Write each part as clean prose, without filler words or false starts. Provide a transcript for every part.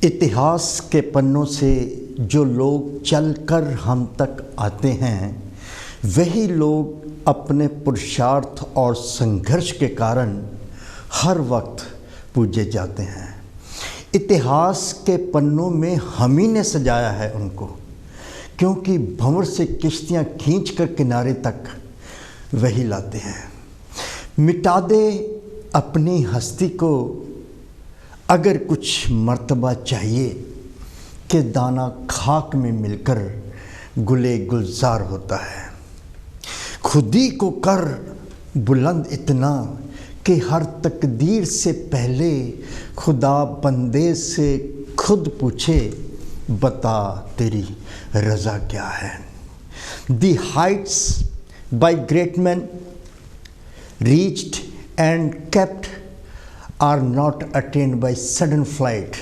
इतिहास के पन्नों से जो लोग चलकर हम तक आते हैं वही लोग अपने पुरुषार्थ और संघर्ष के कारण हर वक्त पूजे जाते हैं। इतिहास के पन्नों में हम ही ने सजाया है उनको, क्योंकि भंवर से किश्तियाँ खींचकर किनारे तक वही लाते हैं। मिटा दे अपनी हस्ती को अगर कुछ मर्तबा चाहिए कि दाना खाक में मिलकर गुले गुलजार होता है। खुदी को कर बुलंद इतना कि हर तकदीर से पहले खुदा बंदे से खुद पूछे, बता तेरी रज़ा क्या है। The heights by great man reached and kept are not attained by sudden flight,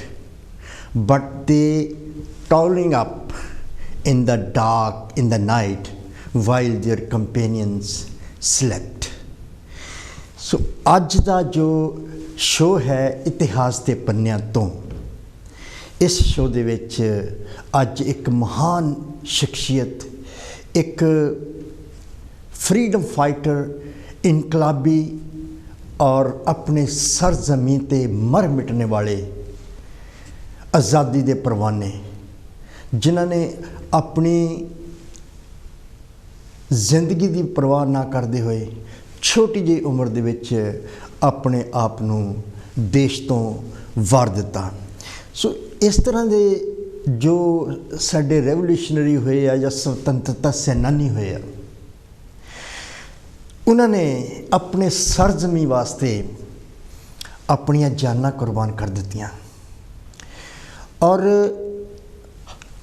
but they toiling up in the dark in the night while their companions slept. So ਅੱਜ ਦਾ ਜੋ ਸ਼ੋ ਹੈ ਇਤਿਹਾਸ ਦੇ ਪੰਨਿਆਂ ਤੋਂ, ਇਸ ਸ਼ੋ ਦੇ ਵਿੱਚ ਅੱਜ ਇੱਕ ਮਹਾਨ ਸ਼ਖਸੀਅਤ, ਇੱਕ फ्रीडम फाइटर, इनकलाबी और अपने सरजमीं ते मर मिटने वाले आज़ादी दे परवाने, जिन्हां ने अपनी जिंदगी की परवाह ना करते हुए छोटी जी उम्र दे विच अपने आप नूं देश तो वार दिता। सो इस तरह के जो साडे रेवोल्यूशनरी हुए या स्वतंत्रता सैनानी हुए, उन्होंने अपने सरजमी वास्ते अपनियां जानां कुर्बान कर दित्तियां। और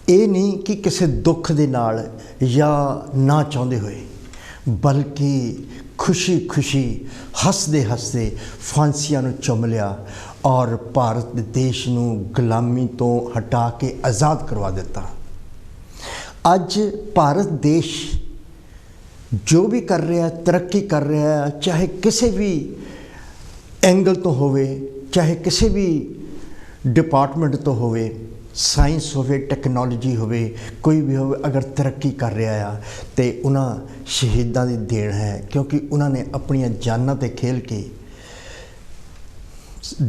ये नहीं कि किसी दुख दे नाल या ना चाहते हुए, बल्कि खुशी खुशी हसदे हसदे फांसियां नूं चुम लिया और भारत देश नूं गुलामी तो हटा के आज़ाद करवा दिता। अज भारत देश जो भी कर रहा है, तरक्की कर रहा है, चाहे किसी भी एंगल तो होवे, चाहे किसी भी डिपार्टमेंट तो होवे, साइंस होवे, टैक्नोलॉजी होवे, कोई भी होवे, अगर तरक्की कर रहा है तो उन्हां शहीदां दी देन है, क्योंकि उन्होंने अपनियां जानां ते खेल के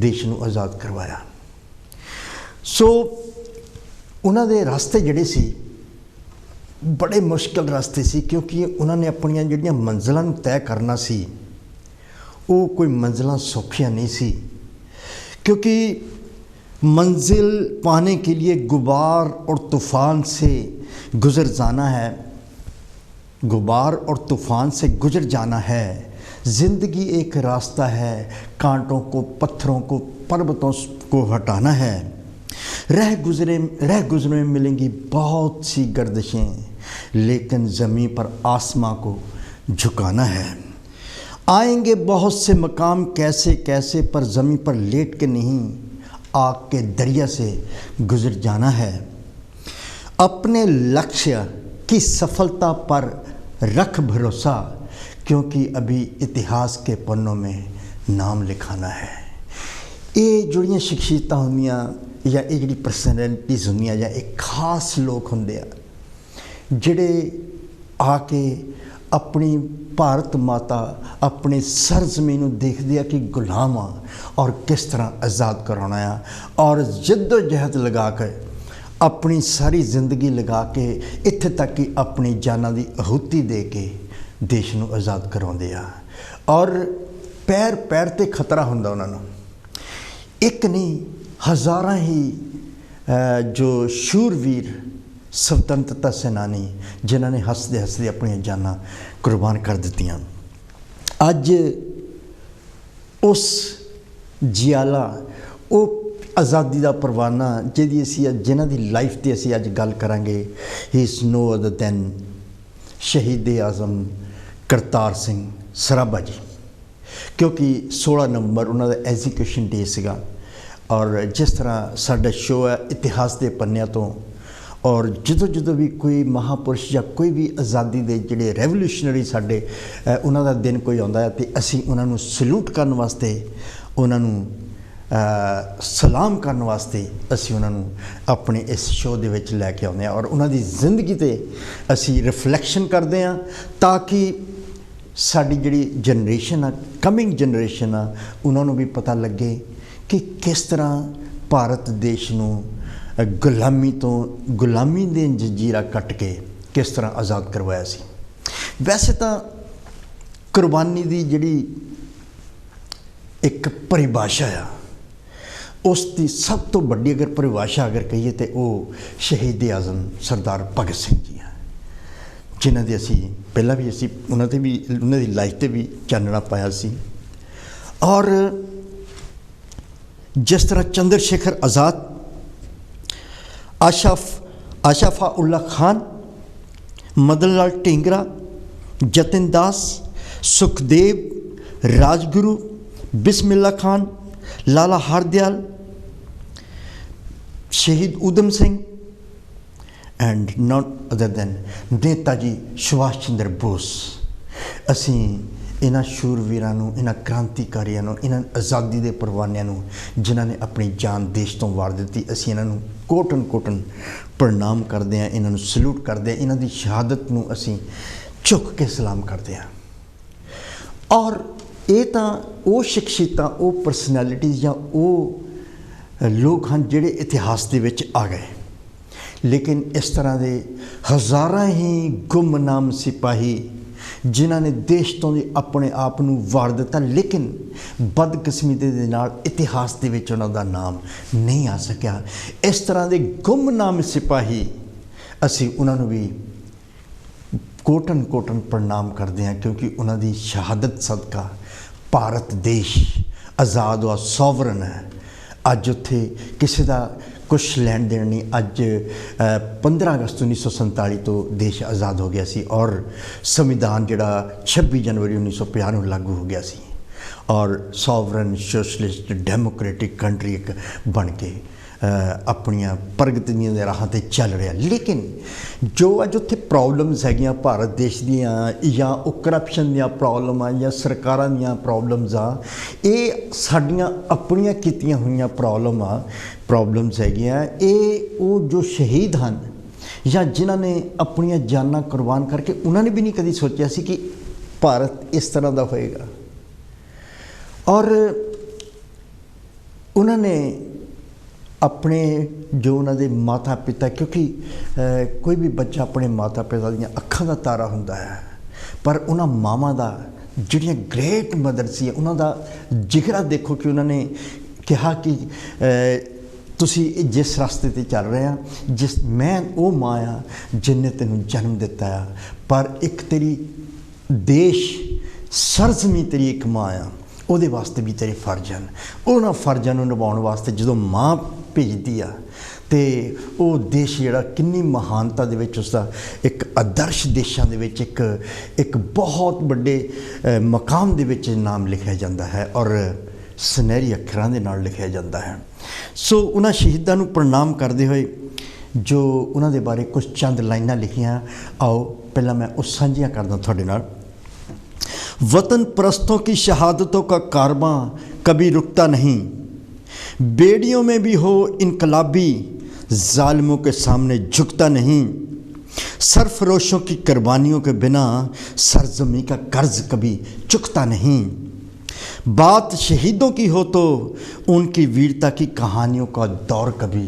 देश नूं आज़ाद करवाया। सो उन्हां दे रास्ते जिहड़े सी बड़े मुश्किल रास्ते सी, क्योंकि उन्होंने अपनियां जिहड़ियां मंजिलां नूं तय करना सी, वो कोई मंजिलां सौखियां नहीं सी, क्योंकि मंजिल पाने के लिए गुबार और तूफ़ान से गुज़र जाना है, गुबार और तूफ़ान से गुज़र जाना है। ज़िंदगी एक रास्ता है, कांटों को, पत्थरों को, पर्वतों को हटाना है। रह गुज़रे में मिलेंगी बहुत सी गर्दिशें, लेकिन ज़मीं पर आसमां को झुकाना है। आएंगे बहुत से मकाम कैसे कैसे, पर ज़मीं पर लेट के नहीं, आग के दरिया से गुज़र जाना है। अपने लक्ष्य की सफलता पर रख भरोसा, क्योंकि अभी इतिहास के पन्नों में नाम लिखाना है। ये जुड़ियां शख्सियतां होंदियां या ये जी परसनैलिटीज़ होंदियां या एक खास लोग होंदे जिहड़े आके अपनी भारत माता, अपने सरजमीन नूं देखदे आ कि गुलाम आ और किस तरह आज़ाद कराउणा आ, और जद्दोजहद लगा के अपनी सारी जिंदगी लगा के इत्थे तक कि अपनी जानां दी आहुति दे के देश नूं आज़ाद कराउंदे आ। और पैर पैर ते खतरा हुंदा उन्हां नूं, एक नहीं हज़ारां ही जो शूरवीर स्वतंत्रता सेनानी जिन्होंने हसदे हसदे अपनी जानां कुर्बान कर दित्तियां। अज उस जियाला, वो आज़ादी का परवाना जिहदी असीं जिन्हां दी लाइफ ते असीं अज गल करांगे, he is no other than Shaheed Azam Kartar Singh Sarabha जी, क्योंकि 16 नवंबर उन्होंने एग्जीक्यूशन डे सीगा। और जिस तरह साडा शो है इतिहास के पन्नियां तो, और जो भी कोई महापुरुष या कोई भी आज़ादी के जोड़े रेवोल्यूशनरी साडे उन्हां दा दिन कोई आउंदा है तो असीं उन्हां नूं सल्यूट करन वास्ते उन्हां नूं सलाम करने वास्ते असी उन्होंने अपने इस शो दे विच लैके आउंदे हां और उन्होंने जिंदगी ते असी रिफ्लैक्शन करते हैं ताकि साडी जिहड़ी जनरेशन आ कमिंग जनरेशन आ उन्होंने भी पता लगे कि किस तरह भारत देश नूं गुलामी दे जंजीरां कट के किस तरह आज़ाद करवाया सी। वैसे तो कुर्बानी दी जिहड़ी एक परिभाषा आ उसकी सब तो बड़ी अगर परिभाषा अगर कहिए तो वो शहीद आज़म सरदार भगत सिंह जी हैं, जिन्हों के असी पहला भी असी उन्होंने भी उन्होंने लाइफ से भी चानना पाया सी। और जिस तरह चंद्रशेखर आज़ाद, आशफा उल्ला खान, मदन लाल ढींगरा, जतिन दास, Sukhdev, Rajguru, Bismillah Khan, Lala Hardayal, Shaheed Udham Singh and not other than Netaji Subhash Chandra Bose. असी इन्हां शूरवीरां नूं, इन्हां क्रांतिकारियों नूं, इन्हां आज़ादी के परवानियां नूं जिन्हां ने अपनी जान देश तो वार दी, असी इन्हां नूं कोटन प्रणाम करते हैं, इन्हां नूं सल्यूट करते हैं, इन्हां दी शहादत नूं असी झुक के सलाम करते हैं। और ये तो वो शख्सियतां, वो परसनैलिटीज़ या वो लोग हैं जिहड़े इतिहास दे विच आ गए, लेकिन इस तरह के हज़ारां ही गुमनाम सिपाही जिन्हां ने देश तो अपने आप नूं वार दिता, लेकिन बदकिस्मती दे नाल इतिहास दे विच उन्हां दा नाम नहीं आ सकिया। इस तरह के गुमनाम सिपाही असी उन्हां नूं भी कोटन प्रणाम करते हैं, क्योंकि उन्होंने शहादत सदका भारत देश आज़ाद हुआ, सॉवरन है। अज उत्थे किसी का कुछ लैन देन नहीं। अज 15 अगस्त 1947 तो देश आज़ाद हो गया सी और संविधान जिहड़ा 26 जनवरी 1950 नूं लागू हो गया सी और सॉवरन सोशलिस्ट डेमोक्रेटिक कंट्री एक बन के अपनियां प्रगतियां दे राह ते चल रहा। लेकिन जो अज उत्थे प्रॉब्लम्स हैगियां भारत देश दियां, या वो करप्शन दियां प्रॉब्लम आ या सरकारां दियां प्रॉब्लम्स आ, ये साडियां अपनियां कीतियां हुईयां प्रॉब्लम्स हैगियां। ये वो जो शहीद हैं या जिन्हां ने अपनियां जानां कुर्बान करके, उन्होंने भी नहीं कभी सोचा सी कि भारत इस तरह का होएगा। और उन्होंने अपने जो उन्होंने माता पिता, क्योंकि कोई भी बच्चा अपने माता पिता दी अखां दा तारा हुंदा है, पर उन्हां मावां दा जिहड़ियां ग्रेट मदर सी, उन्हां दा जिगरा देखो कि उन्होंने कहा कि तुसी जिस रास्ते ते चल रहे हैं, जिस मैं वो माँ आ जिन्हें तेनों जन्म दिता है, पर एक तेरी देश सरजमी तेरी एक माँ आ, ਉਹਦੇ वास्ते भी तेरे फर्ज हैं। उन्होंने फर्जां नूं निभाउण वास्ते जो माँ भेजती आ तो वो देश जिहड़ा किन्नी महानता दे विच उसदा एक आदर्श देशों दे विच एक बहुत बड़े मकाम दे विच नाम लिखा जाता है और सुनहरी अखरां दे नाल लिखा जाता है। सो उन्हां शहीदां नूं प्रणाम करते हुए जो उन्हां दे बारे कुछ चंद लाइनां लिखियां, आओ पहला मैं उस साझियां करदा तुहाडे नाल। वतन परस्तों की शहादतों का कारवां कभी रुकता नहीं, बेड़ियों में भी हो इनकलाबी जालिमों के सामने झुकता नहीं, सरफरोशों की कुर्बानियों के बिना सरजमी का कर्ज कभी चुकता नहीं, बात शहीदों की हो तो उनकी वीरता की कहानियों का दौर कभी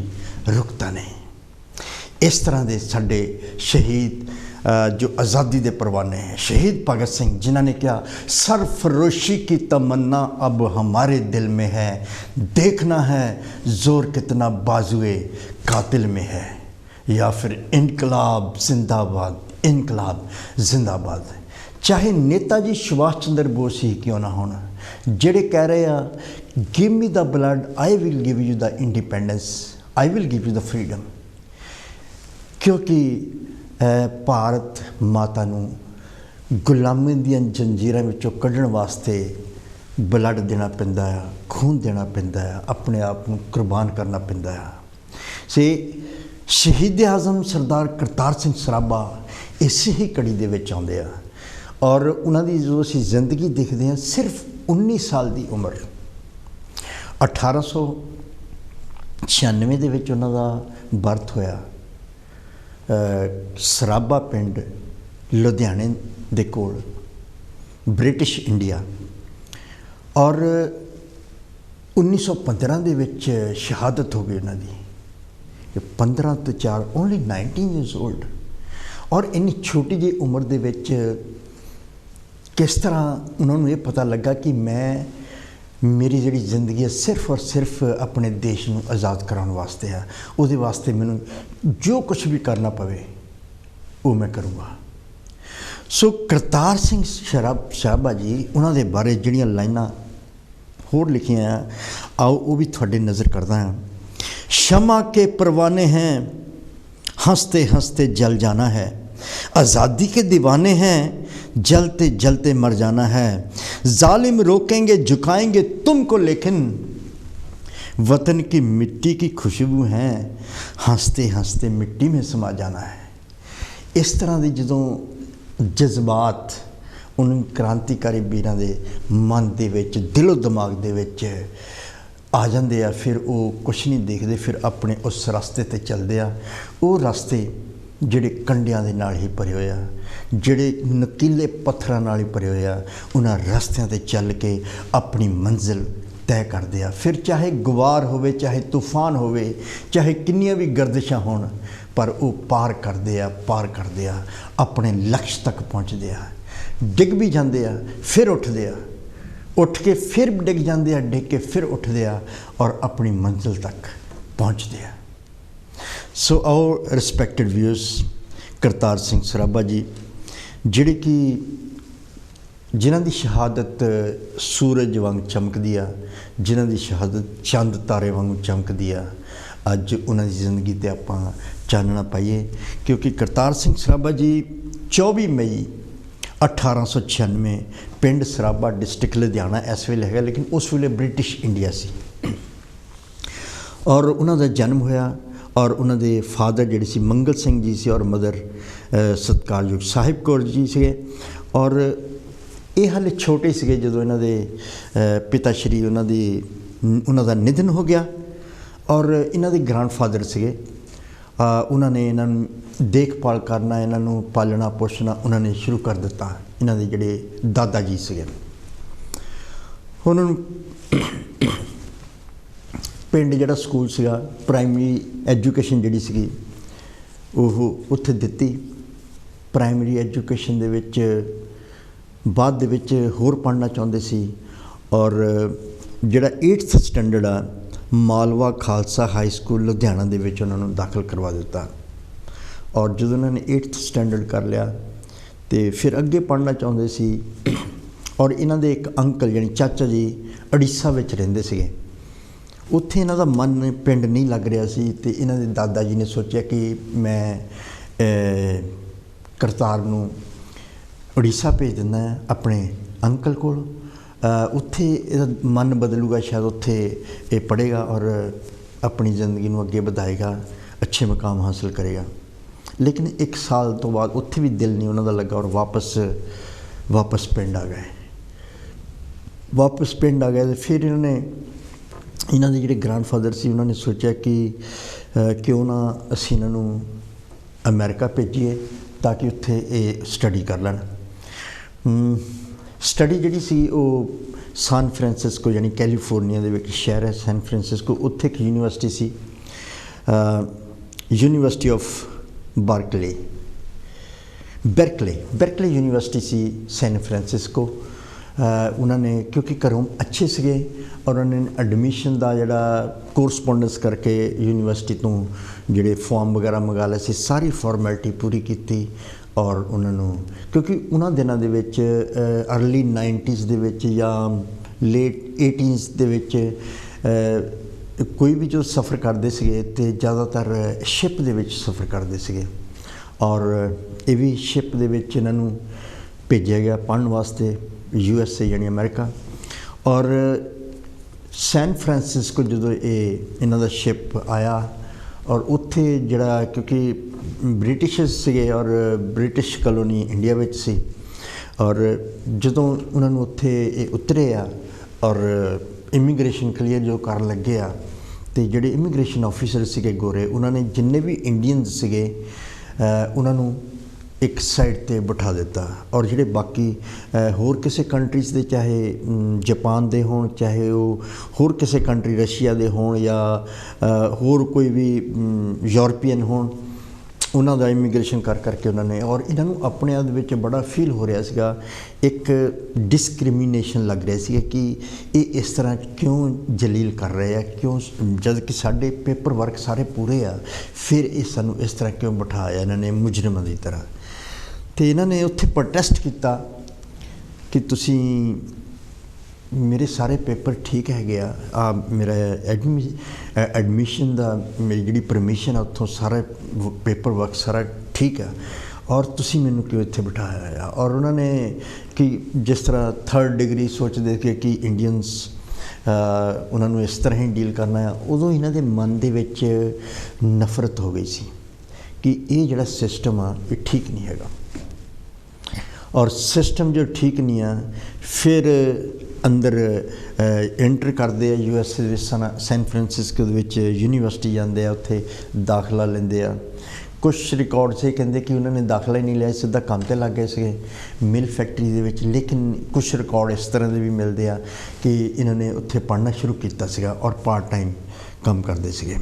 रुकता नहीं। इस तरह के साडे शहीद जो आज़ादी के परवाने हैं, शहीद भगत सिंह जिन्हों ने कहा सरफरोशी की तमन्ना अब हमारे दिल में है, देखना है ज़ोर कितना बाजुए कातिल में है, या फिर इनकलाब जिंदाबाद, इनकलाब जिंदाबाद। चाहे नेताजी सुभाष चंद्र बोस ही क्यों ना होना, जेड़े कह रहे हैं give me the blood I will give you the independence, I will give you the freedom, क्योंकि भारत माता नूं गुलामी दी जंजीरां विचों कढ़ण वास्ते ब्लड देना पैंदा है, खून देना पैंदा है, अपने आप नूं कुर्बान करना पैंदा है। से शहीद आज़म सरदार करतार सिंह सराभा इस ही कड़ी दे विच आउंदे आ और उन्हां दी जो असीं जिंदगी देखते हैं, सिर्फ 19 साल की उम्र 1896 ਦੇ ਵਿੱਚ ਉਹਨਾਂ ਦਾ ਬਰਥ ਹੋਇਆ ਸਰਾਭਾ ਪਿੰਡ ਲੁਧਿਆਣੇ ਦੇ ਕੋਲ ਬ੍ਰਿਟਿਸ਼ ਇੰਡੀਆ। ਔਰ 1915 ਦੇ ਵਿੱਚ ਸ਼ਹਾਦਤ ਹੋ ਗਈ ਉਹਨਾਂ ਦੀ। 15 ਤੋਂ 4 ਓਨਲੀ 19 ਈਅਰਸ ਓਲਡ। ਔਰ ਇੰਨੀ ਛੋਟੀ ਜਿਹੀ ਉਮਰ ਦੇ ਵਿੱਚ ਕਿਸ ਤਰ੍ਹਾਂ ਉਹਨਾਂ ਨੂੰ ਇਹ ਪਤਾ ਲੱਗਾ ਕਿ ਮੇਰੀ ਜਿਹੜੀ ਜ਼ਿੰਦਗੀ ਹੈ ਸਿਰਫ ਔਰ ਸਿਰਫ ਆਪਣੇ ਦੇਸ਼ ਨੂੰ ਆਜ਼ਾਦ ਕਰਾਉਣ ਵਾਸਤੇ ਹੈ। ਉਹਦੇ ਵਾਸਤੇ ਮੈਨੂੰ ਜੋ ਕੁਛ ਵੀ ਕਰਨਾ ਪਵੇ ਉਹ ਮੈਂ ਕਰੂੰਗਾ। ਸੋ ਕਰਤਾਰ ਸਿੰਘ ਸਰਾਭਾ ਜੀ, ਉਹਨਾਂ ਦੇ ਬਾਰੇ ਜਿਹੜੀਆਂ ਲਾਈਨਾਂ ਹੋਰ ਲਿਖੀਆਂ ਆ, आओ वो भी थोड़े नज़र करता है। शमा के परवाने हैं, हंसते हंसते जल जाना है, आज़ादी के दीवाने हैं, जलते जलते मर जाना है, जालिम रोकेंगे झुकाएंगे तुमको लेकिन वतन की मिट्टी की खुशबू है, हंसते हंसते मिट्टी में समा जाना है। इस तरह के जदों जज्बात उन क्रांतिकारी वीरां दे मन दे विच, दिलो दिमाग दे विच आ जाते हैं, फिर वो कुछ नहीं देखते, फिर अपने उस रास्ते ते चलते आ। वो रास्ते जिहड़े कंडियां दे नाल ही भरे होए आ, जिहड़े नकीले पत्थरां नाल ही भरे होए आ, उन्हां रस्तियां ते चल के अपनी मंजिल तय करते आ। फिर चाहे गुवार होवे, चाहे तूफान होवे, चाहे किन्नियां भी गर्दिशां होण, पर वो पार करते आ, अपने लक्ष्य तक पहुँचते आ। डिग भी जाते आ, फिर उठते आ, उठ के फिर डिग जाते हैं, डिग के फिर उठते हैं और अपनी मंजिल तक पहुँचते हैं। सो आओ रिस्पैक्टेड व्यूअर्स, करतार सिंह सराभा जी जिहड़े कि जिन्हां दी शहादत सूरज वांग चमकदी आ, जिन्हां दी शहादत चंद तारे वांग चमकदी आ, अज उन्हां दी जिंदगी ते आपां चानना पाइए। क्योंकि करतार सिंह सराभा जी 24 मई 1896 पिंड सराभा डिस्ट्रिक्ट लुधियाना इस वेले है, लेकिन उस वेले ब्रिटिश इंडिया सी। और उन्होंने जन्म होया और उन्होंने फादर जिहड़े सी मंगल सिंह जी सी और मदर सत्कारयोग साहिब कौर जी से। और ये हाले छोटे से जो इन्हों दे पिता श्री उन्हों दा निधन हो गया। और इन्हों दे ग्रैंडफादर से उन्होंने इन्हों देखभाल करना, इन्हों पालना पोषना उन्होंने शुरू कर दिता। इन्हों दे जिहड़े दादा जी से उन्होंने पिंड जिहड़ा स्कूल सीगा, प्राइमरी एजुकेशन जिहड़ी सीगी ओह उत्थे दित्ती। प्राइमरी एजुकेशन दे विच बाद दे विच होर पढ़ना चाहुंदे सी। और जिहड़ा 8th स्टैंडर्ड आ मालवा खालसा हाई स्कूल लुधियाना दे विच उन्होंने दाखिल करवा दिता। और जो उन्होंने 8th स्टैंडर्ड कर लिया तो फिर अगे पढ़ना चाहते सी। और इन्हों दे एक अंकल यानी चाचा जी उड़ीसा विच रहिंदे सीगे, उत्थे इन्हों दा मन पिंड नहीं लग रहा सी। ते इन्हों दे दादा जी ने सोचा कि मैं करतार नूं उड़ीसा भेज दिंदा अपने अंकल कोल, उत्थे इहदा मन बदलूगा, शायद उत्थे ये पढ़ेगा और अपनी ज़िंदगी नूं अगे बढ़ाएगा, अच्छे मकाम हासिल करेगा। लेकिन 1 साल तो बाद उत्थे भी दिल नहीं उन्हों दा लगा और वापस पिंड आ गए। वापस पिंड आ गए तो फिर इन्होंने इन्हों के जो ग्रैंडफादर से उन्होंने सोचा कि क्यों ना असी इन्हों अमेरिका भेजिए ताकि उत्थे ये स्टडी कर लैन। स्टडी जिहड़ी सी वो सैन फ्रांसिस्को यानी कैलीफोर्निया दे विच शहर है सैन फ्रांसिस्को, उत्थे एक यूनीवर्सिटी सी, यूनीवर्सिटी ऑफ बर्कले यूनीवर्सिटी सी सैन फ्रांसिस्को। उन्होंने क्योंकि घरों अच्छे से और उन्होंने एडमिशन का जोड़ा कोरसपोंडेंस करके यूनीवर्सिटी तो जोड़े फॉर्म वगैरह मंगा ले सी, सारी फॉर्मैलिटी पूरी की। और उन्होंने क्योंकि उन्होंने दिनों दे विच अर्ली 90s दे विच या लेट 80s दे विच कोई भी जो सफ़र करते थे तो ज़्यादातर शिप दे विच सफ़र करते थे। और ये भी शिप दे विच इन्हों भेजा गया पढ़ने वास्ते USA यानी अमेरिका। और सैन फ्रांसिस्को जो इन्हों का शिप आया और उत्थे जड़ा क्योंकि ब्रिटिशर्स से और ब्रिटिश कॉलोनी इंडिया में सी। और जो उन्होंने उत्थे उतरे आ और ਇਮੀਗ੍ਰੇਸ਼ਨ ਕਲੀਅਰ ਜੋ ਕਰਨ ਲੱਗੇ ਆ ਤੇ ਜਿਹੜੇ ਇਮੀਗ੍ਰੇਸ਼ਨ ਆਫੀਸਰ ਸੀਗੇ ਗੋਰੇ, ਉਹਨਾਂ ਨੇ ਜਿੰਨੇ ਵੀ ਇੰਡੀਅਨਸ ਸੀਗੇ ਉਹਨਾਂ ਨੂੰ ਇੱਕ ਸਾਈਡ 'ਤੇ ਬਿਠਾ ਦਿੱਤਾ, ਔਰ ਜਿਹੜੇ ਬਾਕੀ ਹੋਰ ਕਿਸੇ ਕੰਟਰੀਜ਼ ਦੇ, ਚਾਹੇ ਜਾਪਾਨ ਦੇ ਹੋਣ, ਚਾਹੇ ਉਹ ਹੋਰ ਕਿਸੇ ਕੰਟਰੀ ਰਸ਼ੀਆ ਦੇ ਹੋਣ ਜਾਂ ਹੋਰ ਕੋਈ ਵੀ ਯੂਰਪੀਅਨ ਹੋਣ, ਉਹਨਾਂ ਦਾ ਇਮੀਗ੍ਰੇਸ਼ਨ ਕਰਕੇ ਉਹਨਾਂ ਨੇ, ਔਰ ਇਹਨਾਂ ਨੂੰ ਆਪਣੇ ਆਪ ਦੇ ਵਿੱਚ ਬੜਾ ਫੀਲ ਹੋ ਰਿਹਾ ਸੀਗਾ, ਇੱਕ ਡਿਸਕ੍ਰਿਮੀਨੇਸ਼ਨ ਲੱਗ ਰਿਹਾ ਸੀਗਾ ਕਿ ਇਹ ਇਸ ਤਰ੍ਹਾਂ ਕਿਉਂ ਜਲੀਲ ਕਰ ਰਹੇ ਆ, ਕਿਉਂ, ਜਦ ਕਿ ਸਾਡੇ ਪੇਪਰ ਵਰਕ ਸਾਰੇ ਪੂਰੇ ਆ, ਫਿਰ ਇਹ ਸਾਨੂੰ ਇਸ ਤਰ੍ਹਾਂ ਕਿਉਂ ਬਿਠਾਇਆ ਇਹਨਾਂ ਨੇ ਮੁਜਰਮਾਂ ਦੀ ਤਰ੍ਹਾਂ। ਅਤੇ ਇਹਨਾਂ ਨੇ ਉੱਥੇ ਪ੍ਰੋਟੈਸਟ ਕੀਤਾ ਕਿ ਤੁਸੀਂ, ਮੇਰੇ ਸਾਰੇ ਪੇਪਰ ਠੀਕ ਹੈਗੇ ਆ ਮੇਰਾ ਐਡਮਿਸ਼ਨ ਦਾ, ਮੇਰੀ ਜਿਹੜੀ ਪਰਮਿਸ਼ਨ ਆ ਉੱਥੋਂ ਸਾਰਾ ਪੇਪਰ ਵਰਕ ਸਾਰਾ ਠੀਕ ਆ, ਔਰ ਤੁਸੀਂ ਮੈਨੂੰ ਕਿਉਂ ਇੱਥੇ ਬਿਠਾਇਆ ਆ। ਔਰ ਉਹਨਾਂ ਨੇ ਕਿ ਜਿਸ ਤਰ੍ਹਾਂ 3rd ਡਿਗਰੀ ਸੋਚਦੇ ਕਿ ਇੰਡੀਅਨਸ ਉਹਨਾਂ ਨੂੰ ਇਸ ਤਰ੍ਹਾਂ ਹੀ ਡੀਲ ਕਰਨਾ ਆ, ਉਦੋਂ ਇਹਨਾਂ ਦੇ ਮਨ ਦੇ ਵਿੱਚ ਨਫ਼ਰਤ ਹੋ ਗਈ ਸੀ ਕਿ ਇਹ ਜਿਹੜਾ ਸਿਸਟਮ ਆ ਇਹ ਠੀਕ ਨਹੀਂ ਹੈਗਾ, ਔਰ ਸਿਸਟਮ ਜੋ ਠੀਕ ਨਹੀਂ ਆ, ਫਿਰ ਅੰਦਰ ਐਂਟਰ ਕਰਦੇ ਆ US ਦੇ ਵਿੱਚ, ਸੈਨ ਫਰਾਂਸਿਸਕੋ ਦੇ ਵਿੱਚ ਯੂਨੀਵਰਸਿਟੀ ਜਾਂਦੇ ਆ, ਉੱਥੇ ਦਾਖਲਾ ਲੈਂਦੇ ਆ। ਕੁਛ ਰਿਕਾਰਡ ਸੇ ਕਹਿੰਦੇ ਕਿ ਉਹਨਾਂ ਨੇ ਦਾਖਲਾ ਹੀ ਨਹੀਂ ਲਿਆ, ਸਿੱਧਾ ਕੰਮ 'ਤੇ ਲੱਗ ਗਏ ਸੀਗੇ ਮਿਲ ਫੈਕਟਰੀ ਦੇ ਵਿੱਚ। ਲੇਕਿਨ ਕੁਛ ਰਿਕਾਰਡ ਇਸ ਤਰ੍ਹਾਂ ਦੇ ਵੀ ਮਿਲਦੇ ਆ ਕਿ ਇਹਨਾਂ ਨੇ ਉੱਥੇ ਪੜ੍ਹਨਾ ਸ਼ੁਰੂ ਕੀਤਾ ਸੀਗਾ ਔਰ ਪਾਰਟ ਟਾਈਮ ਕੰਮ ਕਰਦੇ ਸੀਗੇ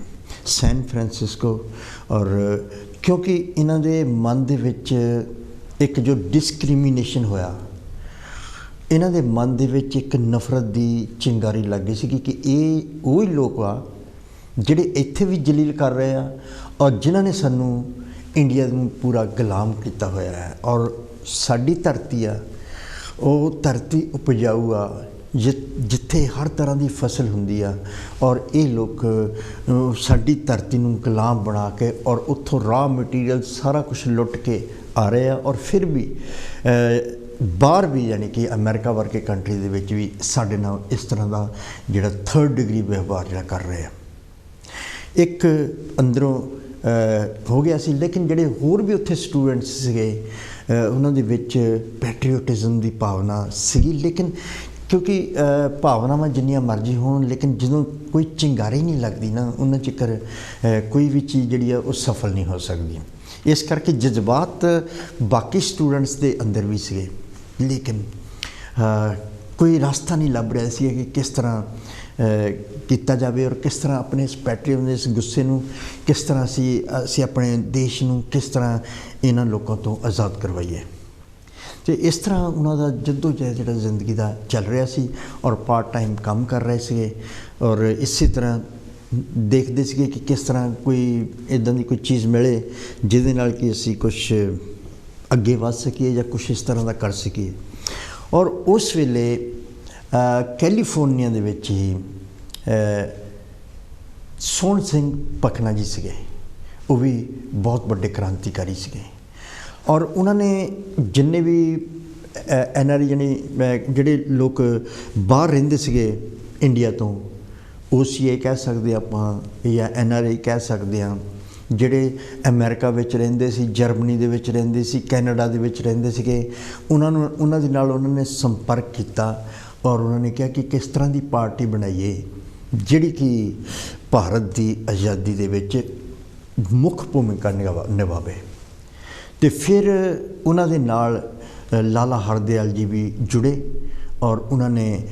ਸੈਨ ਫਰਾਂਸਿਸਕੋ। ਔਰ ਕਿਉਂਕਿ ਇਹਨਾਂ ਦੇ ਮਨ ਦੇ ਵਿੱਚ ਇੱਕ ਜੋ ਡਿਸਕ੍ਰਿਮੀਨੇਸ਼ਨ ਹੋਇਆ, ਇਹਨਾਂ ਦੇ ਮਨ ਦੇ ਵਿੱਚ ਇੱਕ ਨਫ਼ਰਤ ਦੀ ਚਿੰਗਾਰੀ ਲੱਗ ਗਈ ਸੀ ਕਿ ਇਹ ਉਹੀ ਲੋਕ ਆ ਜਿਹੜੇ ਇੱਥੇ ਵੀ ਜਲੀਲ ਕਰ ਰਹੇ ਆ, ਔਰ ਜਿਨ੍ਹਾਂ ਨੇ ਸਾਨੂੰ ਇੰਡੀਆ ਨੂੰ ਪੂਰਾ ਗੁਲਾਮ ਕੀਤਾ ਹੋਇਆ ਹੈ। ਔਰ ਸਾਡੀ ਧਰਤੀ ਆ ਉਹ ਧਰਤੀ ਉਪਜਾਊ ਆ, ਜਿੱਥੇ ਹਰ ਤਰ੍ਹਾਂ ਦੀ ਫਸਲ ਹੁੰਦੀ ਆ, ਔਰ ਇਹ ਲੋਕ ਸਾਡੀ ਧਰਤੀ ਨੂੰ ਗੁਲਾਮ ਬਣਾ ਕੇ ਔਰ ਉੱਥੋਂ ਰਾਹ ਮਟੀਰੀਅਲ ਸਾਰਾ ਕੁਛ ਲੁੱਟ ਕੇ ਆ ਰਹੇ ਆ, ਔਰ ਫਿਰ ਵੀ ਬਾਹਰ ਵੀ ਯਾਨੀ ਕਿ ਅਮਰੀਕਾ ਵਰਗੇ ਕੰਟਰੀ ਦੇ ਵਿੱਚ ਵੀ ਸਾਡੇ ਨਾਲ ਇਸ ਤਰ੍ਹਾਂ ਦਾ ਜਿਹੜਾ 3rd ਡਿਗਰੀ ਵਿਵਹਾਰ ਜਿਹੜਾ ਕਰ ਰਹੇ ਆ। ਇੱਕ ਅੰਦਰੋਂ ਹੋ ਗਿਆ ਸੀ, ਲੇਕਿਨ ਜਿਹੜੇ ਹੋਰ ਵੀ ਉੱਥੇ ਸਟੂਡੈਂਟਸ ਸੀਗੇ ਉਹਨਾਂ ਦੇ ਵਿੱਚ ਪੈਟਰੀਓਟਿਜ਼ਮ ਦੀ ਭਾਵਨਾ ਸੀਗੀ। ਲੇਕਿਨ ਕਿਉਂਕਿ ਭਾਵਨਾਵਾਂ ਜਿੰਨੀਆਂ ਮਰਜ਼ੀ ਹੋਣ, ਲੇਕਿਨ ਜਦੋਂ ਕੋਈ ਚਿੰਗਾਰੀ ਨਹੀਂ ਲੱਗਦੀ ਨਾ, ਉਹਨਾਂ ਚਿਕਰ ਕੋਈ ਵੀ ਚੀਜ਼ ਜਿਹੜੀ ਆ ਉਹ ਸਫਲ ਨਹੀਂ ਹੋ ਸਕਦੀ। ਇਸ ਕਰਕੇ ਜਜ਼ਬਾਤ ਬਾਕੀ ਸਟੂਡੈਂਟਸ ਦੇ ਅੰਦਰ ਵੀ ਸੀਗੇ, ਲੇਕਿਨ ਕੋਈ ਰਸਤਾ ਨਹੀਂ ਲੱਭ ਰਿਹਾ ਸੀ ਕਿ ਕਿਸ ਤਰ੍ਹਾਂ ਕੀਤਾ ਜਾਵੇ, ਔਰ ਕਿਸ ਤਰ੍ਹਾਂ ਆਪਣੇ ਇਸ ਪੈਟਰੀਅਮ ਦੇ ਇਸ ਗੁੱਸੇ ਨੂੰ ਕਿਸ ਤਰ੍ਹਾਂ ਅਸੀਂ ਆਪਣੇ ਦੇਸ਼ ਨੂੰ ਕਿਸ ਤਰ੍ਹਾਂ ਇਹਨਾਂ ਲੋਕਾਂ ਤੋਂ ਆਜ਼ਾਦ ਕਰਵਾਈਏ। ਅਤੇ ਇਸ ਤਰ੍ਹਾਂ ਉਹਨਾਂ ਦਾ ਜੱਦੋ ਜਹਿਦ ਜਿਹੜਾ ਜ਼ਿੰਦਗੀ ਦਾ ਚੱਲ ਰਿਹਾ ਸੀ, ਔਰ ਪਾਰਟ ਟਾਈਮ ਕੰਮ ਕਰ ਰਹੇ ਸੀਗੇ, ਔਰ ਇਸੇ ਤਰ੍ਹਾਂ ਦੇਖਦੇ ਸੀਗੇ ਕਿ ਕਿਸ ਤਰ੍ਹਾਂ ਕੋਈ ਇੱਦਾਂ ਦੀ ਕੋਈ ਚੀਜ਼ ਮਿਲੇ ਜਿਹਦੇ ਨਾਲ ਕਿ ਅਸੀਂ ਕੁਛ ਅੱਗੇ ਵੱਧ ਸਕੀਏ ਜਾਂ ਕੁਛ ਇਸ ਤਰ੍ਹਾਂ ਦਾ ਕਰ ਸਕੀਏ। ਔਰ ਉਸ ਵੇਲੇ ਕੈਲੀਫੋਰਨੀਆ ਦੇ ਵਿੱਚ ਹੀ ਸੋਹਣ ਸਿੰਘ ਭਕਨਾ ਜੀ ਸੀਗੇ, ਉਹ ਵੀ ਬਹੁਤ ਵੱਡੇ ਕ੍ਰਾਂਤੀਕਾਰੀ ਸੀਗੇ, ਔਰ ਉਹਨਾਂ ਨੇ ਜਿੰਨੇ ਵੀ NRI ਜਾਨੀ ਜਿਹੜੇ ਲੋਕ ਬਾਹਰ ਰਹਿੰਦੇ ਸੀਗੇ ਇੰਡੀਆ ਤੋਂ, OCA ਕਹਿ ਸਕਦੇ ਆਪਾਂ ਜਾਂ NRI ਕਹਿ ਸਕਦੇ ਹਾਂ, ਜਿਹੜੇ ਅਮਰੀਕਾ ਵਿੱਚ ਰਹਿੰਦੇ ਸੀ, ਜਰਮਨੀ ਦੇ ਵਿੱਚ ਰਹਿੰਦੇ ਸੀ, ਕੈਨੇਡਾ ਦੇ ਵਿੱਚ ਰਹਿੰਦੇ ਸੀਗੇ, ਉਹਨਾਂ ਦੇ ਨਾਲ ਉਹਨਾਂ ਨੇ ਸੰਪਰਕ ਕੀਤਾ, ਔਰ ਉਹਨਾਂ ਨੇ ਕਿਹਾ ਕਿ ਕਿਸ ਤਰ੍ਹਾਂ ਦੀ ਪਾਰਟੀ ਬਣਾਈਏ ਜਿਹੜੀ ਕਿ ਭਾਰਤ ਦੀ ਆਜ਼ਾਦੀ ਦੇ ਵਿੱਚ ਮੁੱਖ ਭੂਮਿਕਾ ਨਿਭਾਵੇ। ਅਤੇ ਫਿਰ ਉਹਨਾਂ ਦੇ ਨਾਲ ਲਾਲਾ ਹਰਦਿਆਲ ਜੀ ਵੀ ਜੁੜੇ, ਔਰ ਉਹਨਾਂ ਨੇ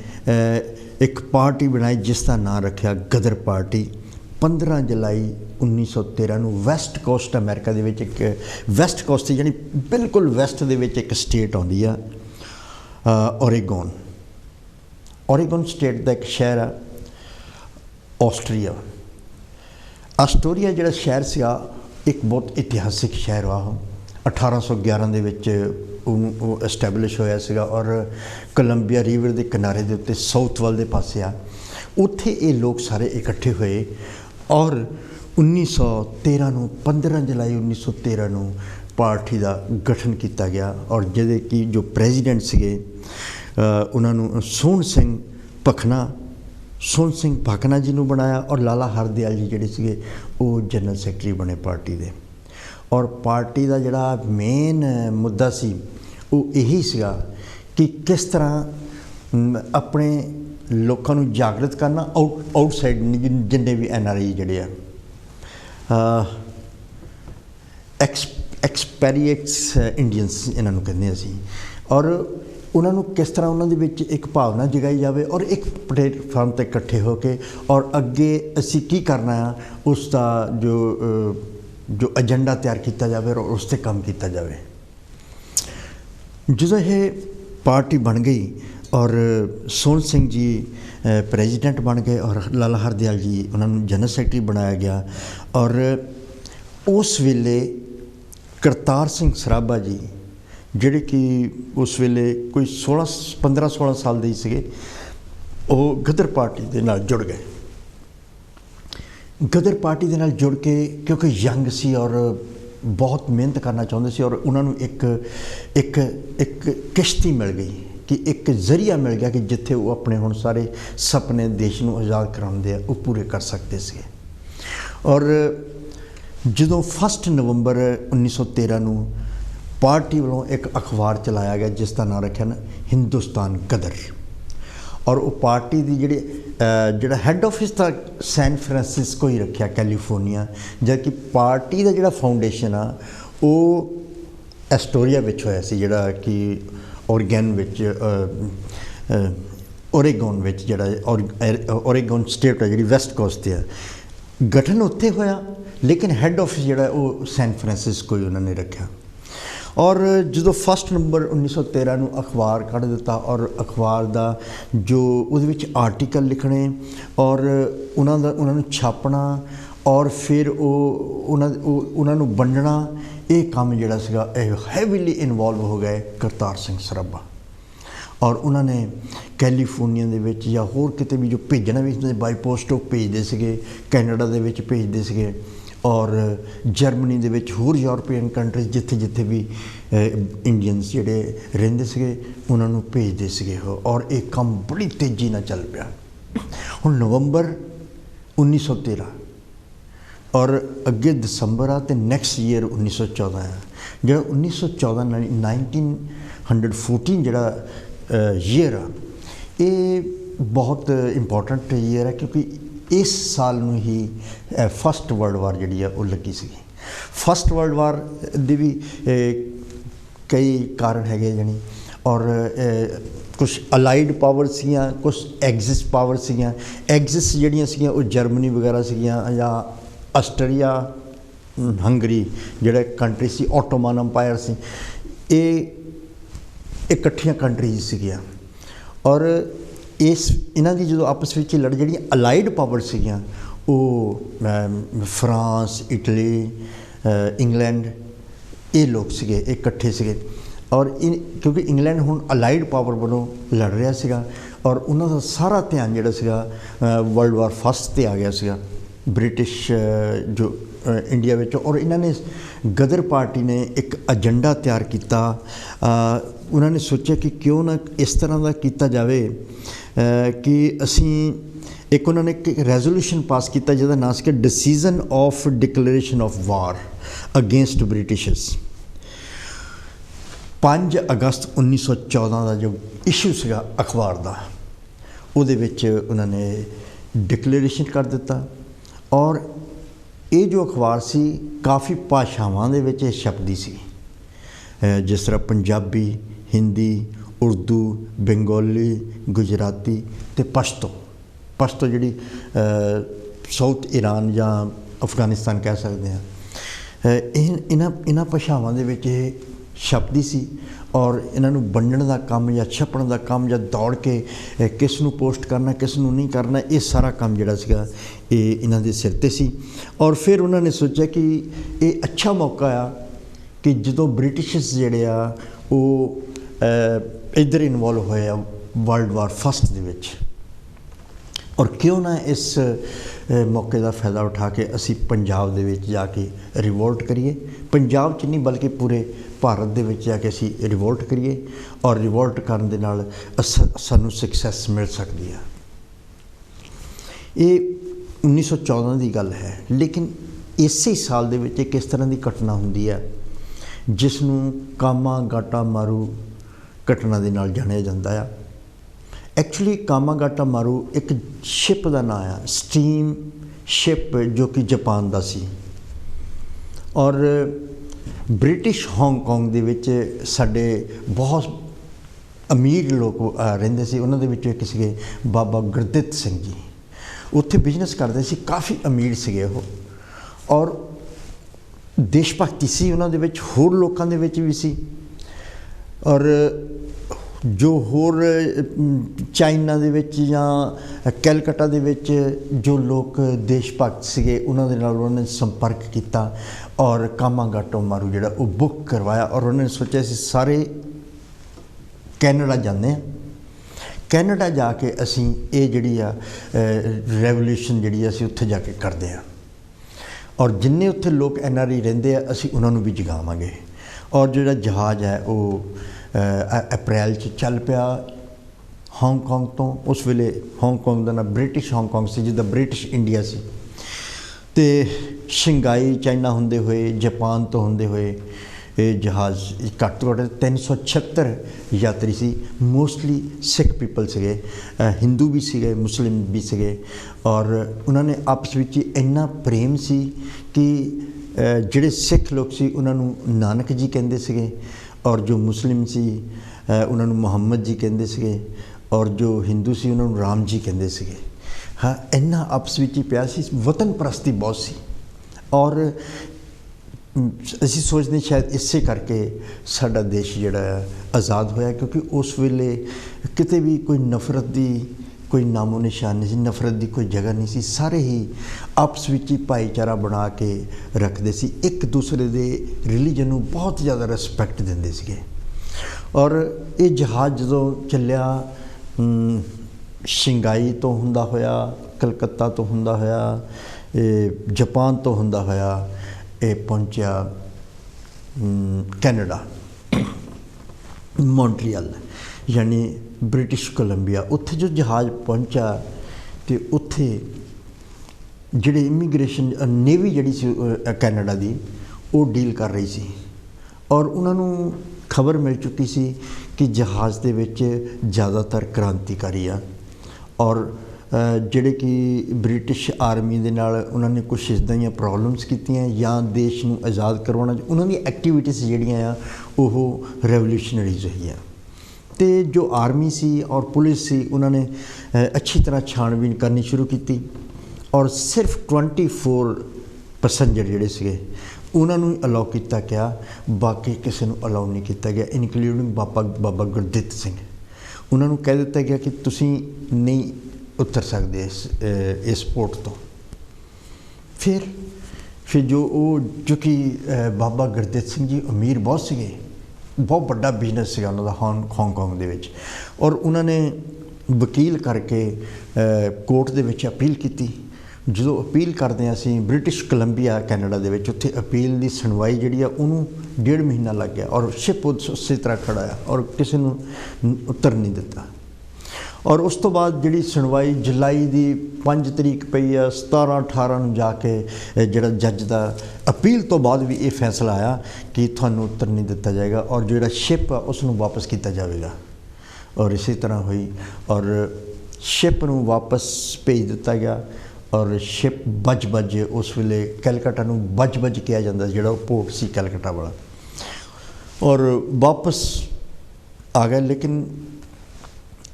ਇੱਕ ਪਾਰਟੀ ਬਣਾਈ ਜਿਸ ਦਾ ਨਾਂ ਰੱਖਿਆ ਗਦਰ ਪਾਰਟੀ। 15 ਜੁਲਾਈ 1913 ਨੂੰ ਵੈਸਟ ਕੋਸਟ ਅਮਰੀਕਾ ਦੇ ਵਿੱਚ, ਇੱਕ ਵੈਸਟ ਕੋਸਟ ਜਾਨੀ ਬਿਲਕੁਲ ਵੈਸਟ ਦੇ ਵਿੱਚ ਇੱਕ ਸਟੇਟ ਆਉਂਦੀ ਆ ਓਰੇਗਨ ਸਟੇਟ ਦਾ ਇੱਕ ਸ਼ਹਿਰ ਆ ਆਸਟੋਰੀਆ ਜਿਹੜਾ ਸ਼ਹਿਰ ਸੀਗਾ ਇੱਕ ਬਹੁਤ ਇਤਿਹਾਸਿਕ ਸ਼ਹਿਰ ਆ। 1811 ਦੇ ਵਿੱਚ ਉਹ ਐਸਟੈਬਲਿਸ਼ ਹੋਇਆ ਸੀਗਾ, ਔਰ ਕੋਲੰਬੀਆ ਰਿਵਰ ਦੇ ਕਿਨਾਰੇ ਦੇ ਉੱਤੇ ਸਾਊਥ ਵੱਲ ਦੇ ਪਾਸੇ ਆ। ਉੱਥੇ ਇਹ ਲੋਕ ਸਾਰੇ ਇਕੱਠੇ ਹੋਏ, ਔਰ 1913 ਨੂੰ 15 ਜੁਲਾਈ 1913 ਨੂੰ ਪਾਰਟੀ ਦਾ ਗਠਨ ਕੀਤਾ ਗਿਆ, ਔਰ ਜਿਹਦੇ ਕਿ ਜੋ ਪ੍ਰੈਜ਼ੀਡੈਂਟ ਸੀਗੇ ਉਹਨਾਂ ਨੂੰ ਸੋਹਣ ਸਿੰਘ ਭਕਨਾ ਜੀ ਨੂੰ ਬਣਾਇਆ, ਔਰ ਲਾਲਾ ਹਰਦਿਆਲ ਜੀ ਜਿਹੜੇ ਸੀਗੇ ਉਹ ਜਨਰਲ ਸੈਕਟਰੀ ਬਣੇ ਪਾਰਟੀ ਦੇ। ਔਰ ਪਾਰਟੀ ਦਾ ਜਿਹੜਾ ਮੇਨ ਮੁੱਦਾ ਸੀ ਉਹ ਇਹੀ ਸੀਗਾ ਕਿ ਕਿਸ ਤਰ੍ਹਾਂ ਆਪਣੇ लोगों को जागृत करना आउटसाइड जिन्ने भी NRI जोड़े एक्सपैरिएट्स इंडियंस इन्हों कहते असी और उन्होंने किस तरह उन्होंने एक भावना जगाई जाए और एक प्लेटफार्म पर इकट्ठे होके और अगे असी की करना है उसका जो एजेंडा तैयार किया जाए और उस पर काम किया जाए। जो ये पार्टी बन गई और सोहन सिंह जी प्रेजिडेंट बन गए और लाला हरदयाल जी उन्होंने जनरल सैकटरी बनाया गया और उस वेले करतार सिंह सराभा जी जिहड़े कि उस वेले कोई 15-16 साल दे सीगे वो गदर पार्टी दे नाल जुड़ गए। गदर पार्टी दे नाल जुड़ के क्योंकि यंग सी और बहुत मेहनत करना चाहते सी और उन्होंने एक किश्ती मिल गई कि एक जरिया मिल गया कि जिथे वो अपने हुण सारे सपने देश नूं आज़ाद कराउंदे आ वो पूरे कर सकते थे। और जदों 1 नवंबर 1913 नूं पार्टी वालों एक अखबार चलाया गया जिसका नाम रखा ना हिंदुस्तान गदर और वो पार्टी की जिहड़ा हैड ऑफिस था सैन फ्रांसिस्को ही रखा कैलीफोर्निया जबकि पार्टी का जिहड़ा फाउंडेशन आ वो एस्टोरिया विच होया सी जिहड़ा कि ओरेगन विच ओरेगन विच जिहड़ा ओरेगन स्टेट है जिहड़ी वैस्ट कोस्ट है गठन उत्थे होया लेकिन हैड ऑफिस जिहड़ा वो सैन फ्रांसिस्को ही उन्होंने रखा। और जो 1 नवंबर 1913 नूं अखबार कढ़ दिता और अखबार का जो उहदे विच आर्टिकल लिखने और उन्होंने छापना और फिर उन्होंने वंडना ये काम जिहड़ा सीगा हैवीली इनवॉल्व हो गए करतार सिंह सराभा और उन्होंने कैलीफोर्निया दे विच या होर किते भी जो भेजना भी बाई पोस्ट भेजते सीगे कैनेडा दे विच भेजते सीगे और जर्मनी दे विच होर यूरोपीयन कंट्रीज जिथे जिथे भी इंडियंस जिहड़े रहिंदे सीगे उन्होंने भेजते सीगे और एक काम बड़ी तेज़ी नाल चल पिया। हुण नवंबर 1913 और अगे दसंबर आ ते नैक्सट ईयर 1914 है जिहड़ा 1914 1914 जिहड़ा ईयर आ ये बहुत इंपॉर्टेंट ईयर है क्योंकि इस साल में ही फस्ट वर्ल्ड वार जी वो लगी सी। फस्ट वर्ल्ड वार दे भी कई कारण है जानी और कुछ अलाइड पावर सियां कुछ एग्जिस पावर सियां एग्जिस जड़ियाँ सियां वो जर्मनी वगैरह सियां या आस्ट्रेलिया हंगरी जिहड़ा कंट्री सी ऑटोमन अंपायर सी ये इकट्ठियां कंट्रीज सिगियां और इस इन्हां दी जो आपस में लड़ जी अलाइड पावर सिगियां वो फ्रांस इटली इंग्लैंड ये लोग सिगे इकट्ठे सिगे और क्योंकि इंग्लैंड हुण अलाइड पावर वालों लड़ रहा सीगा और उन्होंने सारा ध्यान जिहड़ा सीगा वर्ल्ड वार फस्ट ते आ गया सीगा ब्रिटिश जो इंडिया विच और इन्होंने गदर पार्टी ने एक एजेंडा तैयार किया। उन्होंने सोचा कि क्यों ना इस तरह का किया जाए कि असी एक उन्होंने एक रेजोल्यूशन पास किया जिसका नाम से decision of declaration of war against Britishers. 5 अगस्त 1914 का जो इशू सीगा अखबार का उहदे विच उन्होंने डिक्लेरेशन कर दिता और ये जो अखबार सी काफ़ी भाषावां दे विच छपदी सी जिस तरह पंजाबी हिंदी उर्दू बंगाली गुजराती ते पश्तो जिहड़ी साउथ ईरान या अफगानिस्तान कह सकते हैं इन्हां भाषावां दे विच छपदी सी और इन्हों वंडण का काम या छपण का काम या दौड़ के किस नूं पोस्ट करना किस नूं नहीं करना ये सारा काम जिहड़ा सीगा ये इन्हां दे सिर ते सी। और फिर उन्होंने सोचा कि ये अच्छा मौका आ कि जदों ब्रिटिशर्स जिहड़े आ वो इधर इनवॉल्व होए आ वर्ल्ड वार फस्ट दे विच और क्यों ना इस मौके का फायदा उठा के असी पंजाब दे विच जाके रिवोल्ट करिए पंजाब च नहीं बल्कि पूरे भारत दे विच जाके असी रिवोल्ट करिए और रिवोल्ट करन दे नाल सानू सक्सैस मिल सकती है। ये 1914 की गल है लेकिन इसी साल दे विच किस तरह की घटना हुंदी है जिसनूं कामा गाटा मारू घटना दे नाल जानिया जांदा है। एक्चुअली कामागाटा मारू एक शिप का नाम है, स्टीम शिप, जो कि जापान का सी। और ब्रिटिश हांगकांग दे विच साडे बहुत अमीर लोग रहिंदे सी। उन्हां दे विचों एक सीगे बाबा गुरदित सिंह जी, उत्थे बिजनेस करते सी, काफ़ी अमीर सीगे वो। और देश भगती सी उन्हां दे विच, होर लोकां दे विच भी सी। और जो होर चाइना दे विच जां कैलकटा दे विच जो लोग देश भगत सीगे उन्हां दे नाल उन्होंने संपर्क किया और कामागाटो मारू जिहड़ा वो बुक करवाया। और उन्होंने सोचा सी सारे कैनेडा जाने हैं, कैनेडा जाके असी ये जिहड़ी आ रेवोल्यूशन जिहड़ी असी उत्थे जाके करते हैं, और जिन्ने उत्थे लोग NRI रहिंदे आ असी उन्हां नूं भी जगावांगे। और जिहड़ा जहाज़ है वो अप्रैल च चल पिया हांगकांग तो। उस वेले हांगकांग का नाम ब्रिटिश हांगकांग से, जिद्दां ब्रिटिश इंडिया सी। तो शंघाई चाइना होंदे हुए, जापान तो होंदे हुए ये जहाज़ घੱਟ ਤੋਂ घੱਟ 376 यात्री सी। मोस्टली सिख पीपल सीगे, हिंदू भी सीगे, मुस्लिम भी सीगे। और उन्होंने आपस में इन्ना प्रेम सी कि जिहड़े सिख लोग सी उन्होंने नानक जी कहंदे सीगे, और जो मुस्लिम सी उन्होंने मुहम्मद जी कहंदे सीगे, और जो हिंदू सी उन्होंने राम जी कहंदे सीगे। हाँ, इन्ना आपस में प्यार सी, वतन परस्ती बहुत सी। और असी सोचते शायद इसे करके साडा देश जिहड़ा आज़ाद होया, क्योंकि उस वेले किते भी कोई नफरत की कोई नामो निशान नहीं सी, नफरत की कोई जगह नहीं सी। सारे ही आपस में भाईचारा बना के रखते सी, एक दूसरे के रिलीजन नूं बहुत ज़्यादा रिस्पैक्ट देंदे सीगे। और ये जहाज़ जो चलिया शंघाई तो हुंदा होया, कलकत्ता तो हुंदा होया, जापान तो हुंदा होया, ये पहुंचा कैनेडा मॉन्ट्रियल यानी ब्रिटिश कोलंबिया। उत्थे जो जहाज़ पहुंचा तो उत्थे जिहड़े इमीग्रेशन नेवी जिहड़ी सी कैनेडा दी वो डील कर रही सी। और उन्होंने खबर मिल चुकी सी कि जहाज़ दे विच ज़्यादातर क्रांतिकारी आ। और जिहड़े कि ब्रिटिश आर्मी दे नाल उन्होंने कुछ इस दी प्रॉब्लम्स कीतियां या देश नूं आज़ाद करवाना, उन्होंने एक्टिविटीज़ जिहड़ियां आ वो रेवोल्यूशनरीज हुई। तो जो आर्मी सी और पुलिस सी उन्होंने अच्छी तरह छानबीन करनी शुरू की। और सिर्फ 24 पैसेंजर जिहड़े सीगे उन्होंने अलाउ किया गया, बाकी किसी को अलाउ नहीं किया गया, इनकलूडिंग बाबा गुरदित सिंह। उन्होंने कह दिता गया कि तुसी नहीं उतर सकते इस पोर्ट तो। फिर जो कि बाबा गुरदित सिंह जी अमीर बहुत सीगे, बहुत बड़ा बिजनेस सीगा उन्होंने हांगकांग दे विच। और उन्होंने वकील करके कोर्ट दे विच अपील की। जो अपील करते हैं असी ब्रिटिश कोलंबिया कैनेडा दे विच, उत्थे अपील की सुनवाई जिहड़ी आ उन्होंने 1.5 महीना लग गया। और शिप उस तरह खड़ा है और किसी नूं उतर नहीं दिता। और उस तो बाद जिहड़ी सुनवाई जुलाई की 5 तरीक पई आ, 17-18 नूं जाके जिहड़ा जज का अपील तो बाद भी ये फैसला आया कि तुहानूं उतर नहीं दिता जाएगा और जिहड़ा शिप आ उसनूं वापस किया जाएगा। और इसी तरह हुई और शिप नूं वापस भेज दिता गया। और शिप बज उस वेले कैलकटा नूं बज किया जाता, जिहड़ा पोर्ट सी कैलकटा वाला, और वापस आ गए। लेकिन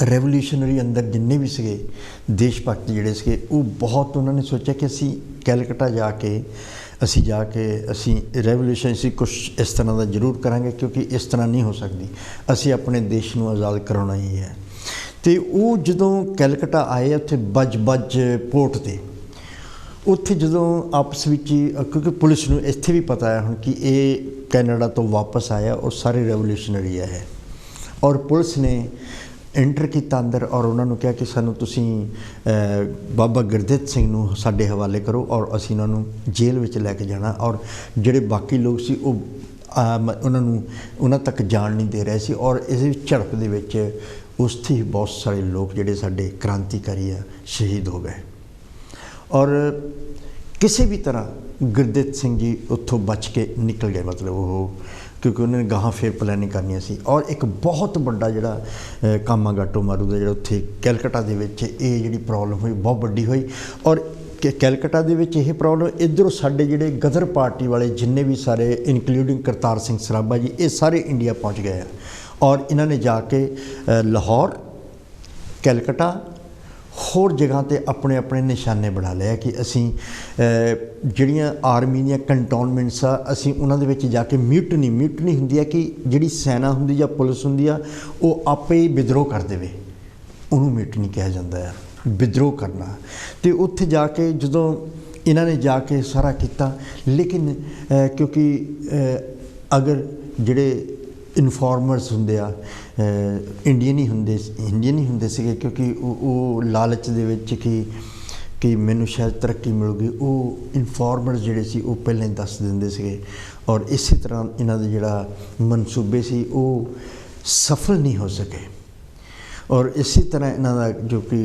रेवोल्यूशनरी अंदर जिन्ने भी सीगे देश भगत जिहड़े सीगे वो बहुत उन्होंने सोचा कि असी कैलकटा जाके असी रेवोल्यूशन असी कुछ इस तरह का जरूर करांगे, क्योंकि इस तरह नहीं हो सकती, असी अपने देश नूं आज़ाद कराना ही है। तो वो जदों कैलकटा आए उत्थे बज पोर्ट ते, उत्थे जदों आपस में, क्योंकि पुलिस नूं इत्थे भी पता है हुण कि ये कैनेडा तो वापस आया और सारे रेवोल्यूशनरी है। और पुलिस ने एंटर किया अंदर और उन्होंने कहा कि सानू तुसी बाबा गुरदित सिंह नूं साडे हवाले करो और असी उन्होंने जेल में लैके जाना। और जिहड़े बाकी लोग सी उन्होंने तक जान नहीं दे रहे सी। और इस झड़प दे विच उसथे ही बहुत सारे लोग जिहड़े साडे क्रांतिकारी आ शहीद हो गए। और किसी भी तरह गुरदित सिंह जी उत्थों बच के निकल गए, मतलब वो क्योंकि उन्होंने गाहां फिर प्लैनिंग करनी सी। और एक बहुत बड़ा जिहड़ा कामागाटो मारू दा जिहड़ा उत्थे कैलकटा दे विच ये जिहड़ी प्रॉब्लम हुई बहुत वड्डी हुई। और कैलकटा दे विच ये प्रॉब्लम इधरों साडे जिहड़े गदर पार्टी वाले जिन्ने भी सारे इनकलूडिंग करतार सिंह सराभा जी ये सारे इंडिया पहुँच गए हैं। और इन्होंने जाके लाहौर कैलकटा होर जगह ते अपने अपने निशाने बना लिया कि असी जिहड़ियां आर्मी दी कंटोनमेंट्स आ असी उन्हां दे विच जाके म्यूटनी हुंदी है कि जिहड़ी सेना हुंदी या पुलिस हुंदी आ वो आपे ही विद्रोह कर देवे, उहनूं म्यूटनी कहा जाता है, विद्रोह करना। तो उत्थे जाके जदों इन्हां ने जाके सारा किया, लेकिन क्योंकि अगर जिहड़े इनफॉर्मर्स होंदे आ इंडियन ही होंदे सीगे, क्योंकि वो लालच दे विच कि मैनूं शायद तरक्की मिलूगी, वो इनफॉर्मर्स जिहड़े सी वो पहले दस दिंदे सीगे। और इसी तरह इन्हां दे जिहड़ा मनसूबे सी वो सफल नहीं हो सके। और इसी तरह इन्हां दा जो कि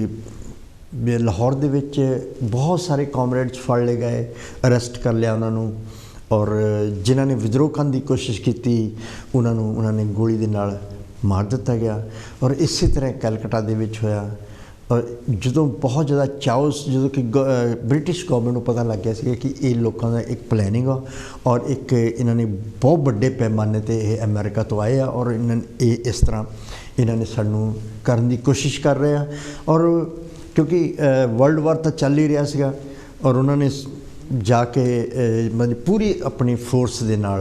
लाहौर दे विच बहुत सारे कॉमरेड्स फड़ ले गए, अरेस्ट कर लिया उन्होंने। और जिन्हों ने विद्रोह करने की कोशिश की उन्होंने गोली दे नाल मार दिता गया। और इसी तरह कैलकटा दे विच होया। और जो बहुत ज़्यादा चाउस जो कि ब्रिटिश गवर्नमेंट को पता लग गया कि ये लोगों का एक प्लैनिंग आ और एक इन्होंने बहुत बड़े पैमाने पर अमेरिका तो आए और इन्होंने इस तरह इन्होंने सानू करने की कोशिश कर रहे हैं। और क्योंकि वर्ल्ड वार तो चल ही रहा सीगा और उन्होंने जाके मतलब पूरी अपनी फोर्स दे नाल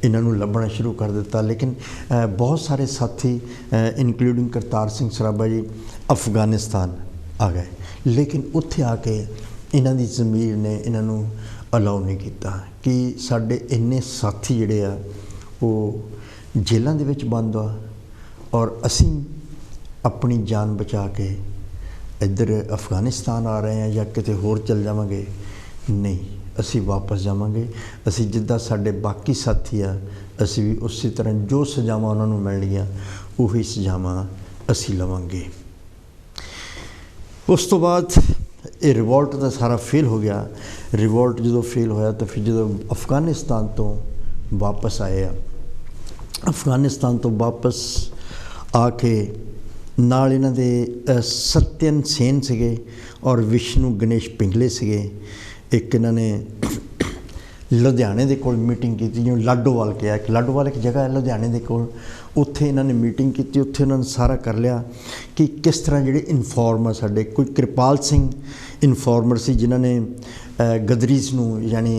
इन्हों लभना शुरू कर दिता। लेकिन बहुत सारे साथी इनकलूडिंग करतार सिंह सराभा जी अफगानिस्तान आ गए, लेकिन उत्थे आके इन्हां दी ज़मीर ने इन्हों अलाउ नहीं किया कि साडे इन्ने साथी जिहड़े आ वो जेलों दे विच बंद आ और असी अपनी जान बचा के इधर अफगानिस्तान आ रहे हैं या किते होर चल जावांगे। नहीं, असी वापस जावांगे, असी जिद्दां साडे बाकी साथी आ असी भी उसी तरह जो सजावां उन्होंने मिलणगीआं उही सजावां असी लवांगे। उस तो बाद ये रिवोल्ट का सारा फेल हो गया। रिवोल्ट जो फेल होया तो फिर जो अफगानिस्तान तो वापस आए, अफगानिस्तान तो वापस आके नाल इन्हां दे सत्यन सेन सीगे और विष्णु गणेश पिंगले सीगे। एक इन्होंने लुधियाने के कोल मीटिंग की, जो लाडोवाल कहा, एक लाडोवाल एक जगह है लुधियाने के कोल, उत्थे इन्होंने मीटिंग की। उत्थे उन्होंने सारा कर लिया कि किस तरह जिहड़े इनफॉर्मर साडे, कोई कृपाल सिंह इनफॉर्मर सी जिन्होंने गदरीज नूं यानी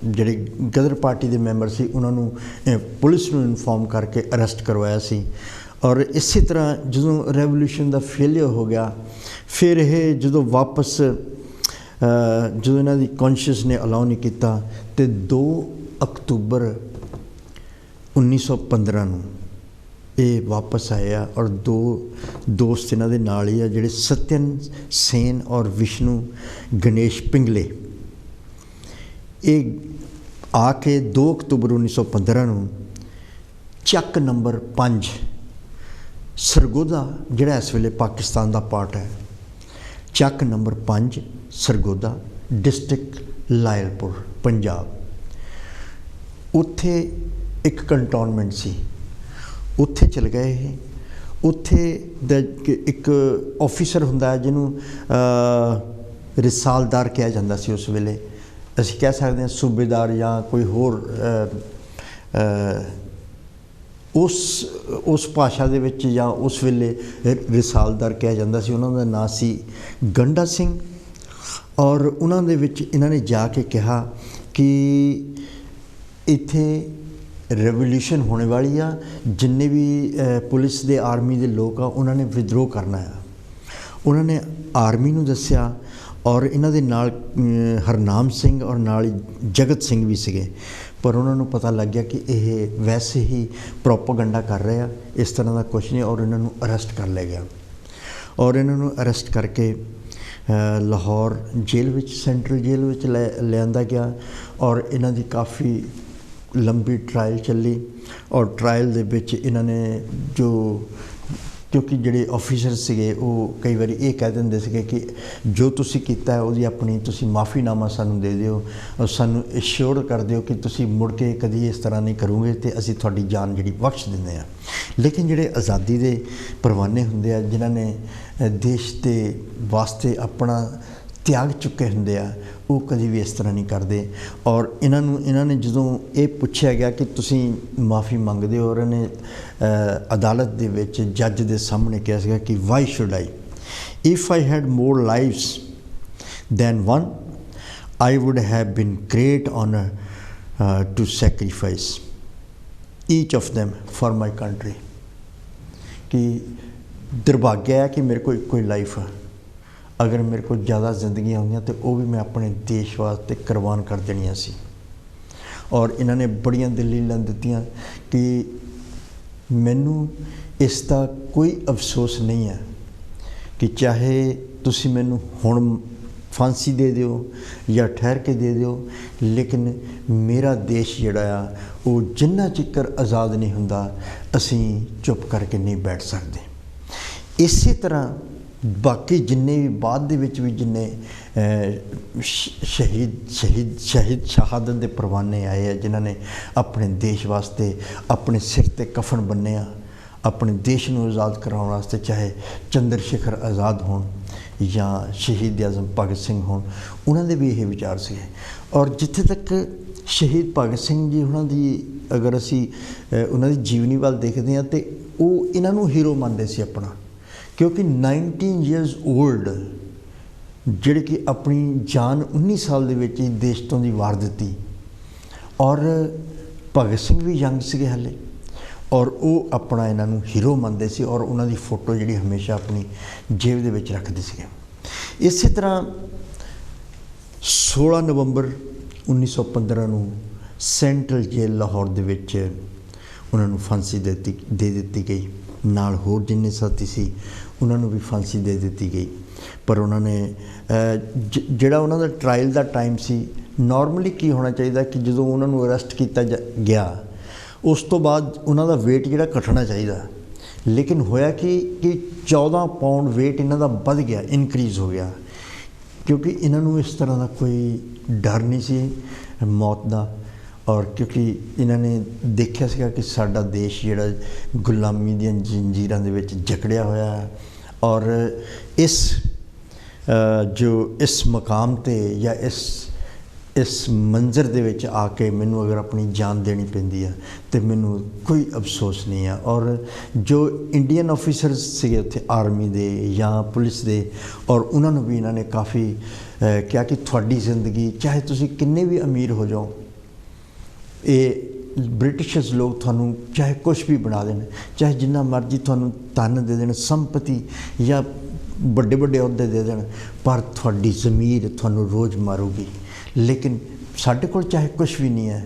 जिहड़े गदर पार्टी के मैंबर सी उन्होंने पुलिस नूं इनफॉर्म करके अरेस्ट करवाया सी। और इसी तरह जो रेवोल्यूशन का फेलियर हो गया, फिर ये जो वापस जो इन्हां दी कॉन्शियस ने अलाउ नहीं किया तो 2 अक्तूबर 1915 नूं ये वापस आए और 2 दोस्त इन्हां दे नाल ही आ जिहड़े सत्यन सेन और विष्णु गणेश पिंगले, ये आके 2 अक्तूबर 1915 नूं चक नंबर 5 सरगोदा जिहड़ा इस वेले पाकिस्तान का पार्ट है, चक नंबर 5 सरगोदा डिस्ट्रिक्ट लायलपुर पंजाब, उत्थे एक कंटोनमेंट सी, उत्थे चल गए। उत्थे एक ऑफिसर हुंदा है जिन्हों रिसालदार कहा जाता सी, उस वेले असीं कह सकते हैं सूबेदार या कोई होर उस भाषा दे विच या उस वेले रिसालदार कहा जाता सी। उन्हों का नाम सी गंडा सिंह। और उन्हों दे विच इन्होंने जाके कहा कि इत्थे रेवोल्यूशन होने वाली आ, जिन्ने भी पुलिस दे आर्मी दे लोग आ उन्होंने विद्रोह करना है। उन्होंने आर्मी नूं दस्सिया और इन्हां दे नाल हरनाम सिंह और नाल जगत सिंह भी सीगे, पर उन्होंने पता लग गया कि यह वैसे ही प्रोपोगंडा कर रहे हैं, इस तरह का कुछ नहीं। और इन्हों अरेस्ट कर लिया गया और इन्हों अरेस्ट करके Lahore jail which central jail विच लिआंदा गया और इन्हां दी काफ़ी लंबी ट्रायल चली। और ट्रायल दे विच इन्होंने जो क्योंकि ਜਿਹੜੇ ਆਫੀਸਰ ਸੀਗੇ ਉਹ ਕਈ ਵਾਰੀ ਇਹ ਕਹਿ ਦਿੰਦੇ ਸੀਗੇ ਕਿ ਜੋ ਤੁਸੀਂ ਕੀਤਾ ਹੈ ਉਹਦੀ ਆਪਣੀ ਤੁਸੀਂ ਮਾਫੀਨਾਮਾ ਸਾਨੂੰ ਦੇ ਦਿਓ ਔਰ ਸਾਨੂੰ ਅਸ਼ੋਰ ਕਰ ਦਿਓ ਕਿ ਤੁਸੀਂ ਮੁੜ ਕੇ ਕਦੀ ਇਸ ਤਰ੍ਹਾਂ ਨਹੀਂ ਕਰੋਗੇ ਅਤੇ ਅਸੀਂ ਤੁਹਾਡੀ ਜਾਨ ਜਿਹੜੀ ਬਖਸ਼ ਦਿੰਦੇ ਹਾਂ। ਲੇਕਿਨ ਜਿਹੜੇ ਆਜ਼ਾਦੀ ਦੇ ਪਰਵਾਨੇ ਹੁੰਦੇ ਆ ਜਿਨ੍ਹਾਂ ਨੇ ਦੇਸ਼ ਦੇ ਵਾਸਤੇ ਆਪਣਾ ਤਿਆਗ ਚੁੱਕੇ ਹੁੰਦੇ ਆ ਉਹ ਕਦੀ ਵੀ ਇਸ ਤਰ੍ਹਾਂ ਨਹੀਂ ਕਰਦੇ। ਔਰ ਇਹਨਾਂ ਨੇ ਜਦੋਂ ਇਹ ਪੁੱਛਿਆ ਗਿਆ ਕਿ ਤੁਸੀਂ ਮਾਫੀ ਮੰਗਦੇ ਹੋ ਔਰ ਇਹਨੇ ਅਦਾਲਤ ਦੇ ਵਿੱਚ ਜੱਜ ਦੇ ਸਾਹਮਣੇ ਕਿਹਾ ਸੀਗਾ ਕਿ why should I if I had more lives than one I would have been great honour to sacrifice each of them for my country ਕਿ ਦੁਰਭਾਗਿਆ ਹੈ ਕਿ ਮੇਰੇ ਕੋਲ ਇੱਕੋ ਹੀ ਲਾਈਫ ਆ। अगर मेरे को ज़्यादा जिंदगियाँ होंगी तो वह भी मैं अपने देश वास्ते कुर्बान कर देनियाँ सी। और इन्होंने बड़ियां दलीलां दित्तियां कि मैनू इसका कोई अफसोस नहीं है कि चाहे तुसी मैनू हुण फांसी दे दिओ या ठहर के दे दिओ, लेकिन मेरा देश जिहड़ा आ वो जिन्ना चिकर आज़ाद नहीं हुंदा असीं चुप करके नहीं बैठ सकते। इसी तरह बाकी जिन्ने भी बाद दे विच भी जिन्ने शहादत के परवाने आए हैं जिन्होंने अपने देश वास्ते अपने सिर ते कफन बन्ने अपने देश को आज़ाद कराने वास्ते, चाहे चंद्रशेखर आज़ाद हों या शहीद आज़म भगत सिंह हों, उन्होंने भी यही विचार से। और जिथे तक शहीद भगत सिंह जी उन्होंने अगर असी उन्होंने जीवनी वाल देखते हैं तो वो इन्हों हीरो मानते सी अपना, क्योंकि 19 ईयर्स ओल्ड जिहड़े कि अपनी जान 19 साल दे विच ही देश तो दी वार दित्ती। और भगत सिंह भी यंग सीगे हले और वो अपना इन्हों हीरो मानते सी और उन्हों की फोटो जी हमेशा अपनी जेब दे विच रखते सीगे। इसी तरह 16 नवंबर 1915 नूं सेंट्रल जेल लाहौर दे विच उन्होंने फांसी दे दित्ती गई। नाल होर जिन्ने साथी सी उन्होंने भी फांसी दे दी गई। पर उन्होंने जिहड़ा उन्हों दा ट्रायल का टाइम सी, नॉर्मली की होना चाहिए कि जो उन्होंने अरेस्ट किया गया उस तो बाद उन्हों का वेट जिहड़ा घटना चाहिए, लेकिन होया कि 14 पाउंड वेट इन्हों का बढ़ गया, इनक्रीज़ हो गया, क्योंकि इन्हों इस तरह का कोई डर नहीं सी मौत का। और क्योंकि इन्होंने देखा सीगा कि साडा देश जिहड़ा गुलामी दी जंजीरां दे विच जकड़िया होया है और इस मकाम ते या इस मंजर दे विच आके मैनू अगर अपनी जान देनी पैंदी है तो मैनू कोई अफसोस नहीं है। और जो इंडियन ऑफिसर्स सीगे उत्थे आर्मी दे या पुलिस दे, और उन्होंने भी इन्होंने काफ़ी कहा कि तुहाडी जिंदगी चाहे तुसी किन्ने भी अमीर हो जाओ, ये ब्रिटिशर्स लोग थानू चाहे कुछ भी बना देन, चाहे जिन्ना मर्जी थानू धन दे देन, संपत्ति या बड़े बड़े अहुदे दे देन, पर थोड़ी ज़मीर थानू रोज़ मारूगी। लेकिन साढ़े कोल चाहे कुछ भी नहीं है,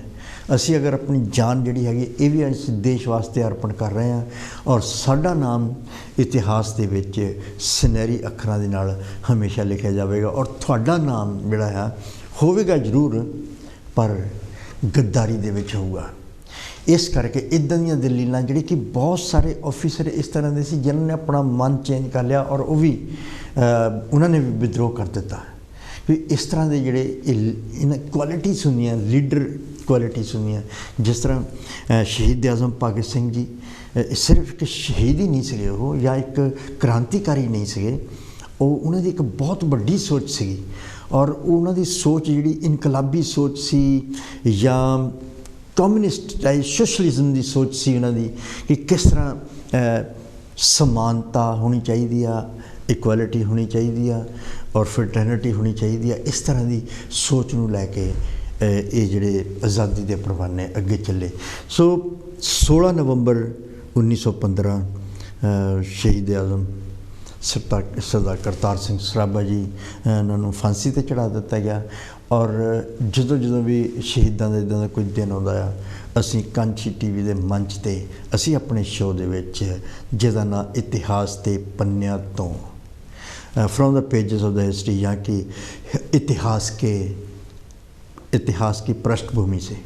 असी अगर अपनी जान जिहड़ी हैगी ये भी इस देश वास्ते अर्पण कर रहे हैं और साडा नाम इतिहास दे विच सुनहरी अखरां दे नाल हमेशा लिखा जाएगा और थोड़ा नाम जिहड़ा है होवेगा जरूर पर गद्दारी दे विच होगा। इस करके इदां दीयां दलीलां जिहड़ी कि बहुत सारे ऑफिसर इस तरह के सी जिन्होंने अपना मन चेंज कर लिया और वह भी उन्होंने भी विद्रोह कर दिता। कि इस तरह के जिहड़े इन क्वालिटीज़ होंदियां, लीडर क्वालिटीज़ होंदियां, जिस तरह शहीद आज़म भगत सिंह जी सिर्फ एक शहीद ही नहीं सके वो या एक क्रांतिकारी नहीं सके, उन्होंने एक बहुत बड़ी सोच सी और उन्होंने सोच जी इनकलाबी सोच सी या कम्यूनिस्ट चाहे सोशलिज्म की सोच सी उन्होंने कि किस तरह समानता होनी चाहिए, इक्वालिटी होनी चाहिए और फ्रटर्निटी होनी चाहिए। इस तरह की सोच को लैके ये जोड़े आज़ादी के परवाने अगे चले। सो 16 नवंबर 1915 शहीद आज़म सरदार करतार सिंह सराभा जी उन्होंने फांसी ते चढ़ा दिता गया। और जो भी शहीदों का इदा का कोई दिन आता है असी कांची टीवी के मंच पर असी अपने शो के जिसका नाम इतिहास के पन्नियां तो from the pages of the history, या कि इतिहास की पृष्ठभूमि से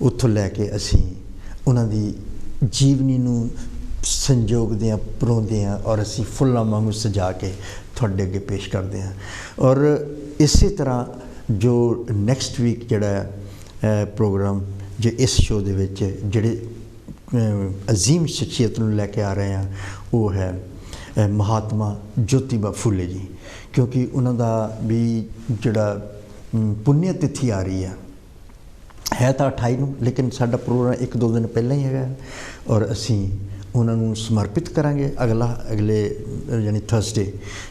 उत्थों लैके असी उन्हों की जीवनी संजोगदे हैं, परोंदे हैं और असी फुल्लां वांगू सजा के तुहाडे अगे पेश करते हैं। और इसी तरह जो नैक्सट वीक जिहड़ा प्रोग्राम जो इस शो दे विच जिहड़े अजीम शख्सियत नूं लैके आ रहे हैं वो है महात्मा ज्योतिबा फुले जी, क्योंकि उन्हां दा भी जिहड़ा पुण्य तिथि आ रही है तो 28 नूं, लेकिन साडा प्रोग्राम 1-2 दिन पहले ही है और असी उन्होंने समर्पित करांगे अगले यानी थर्सडे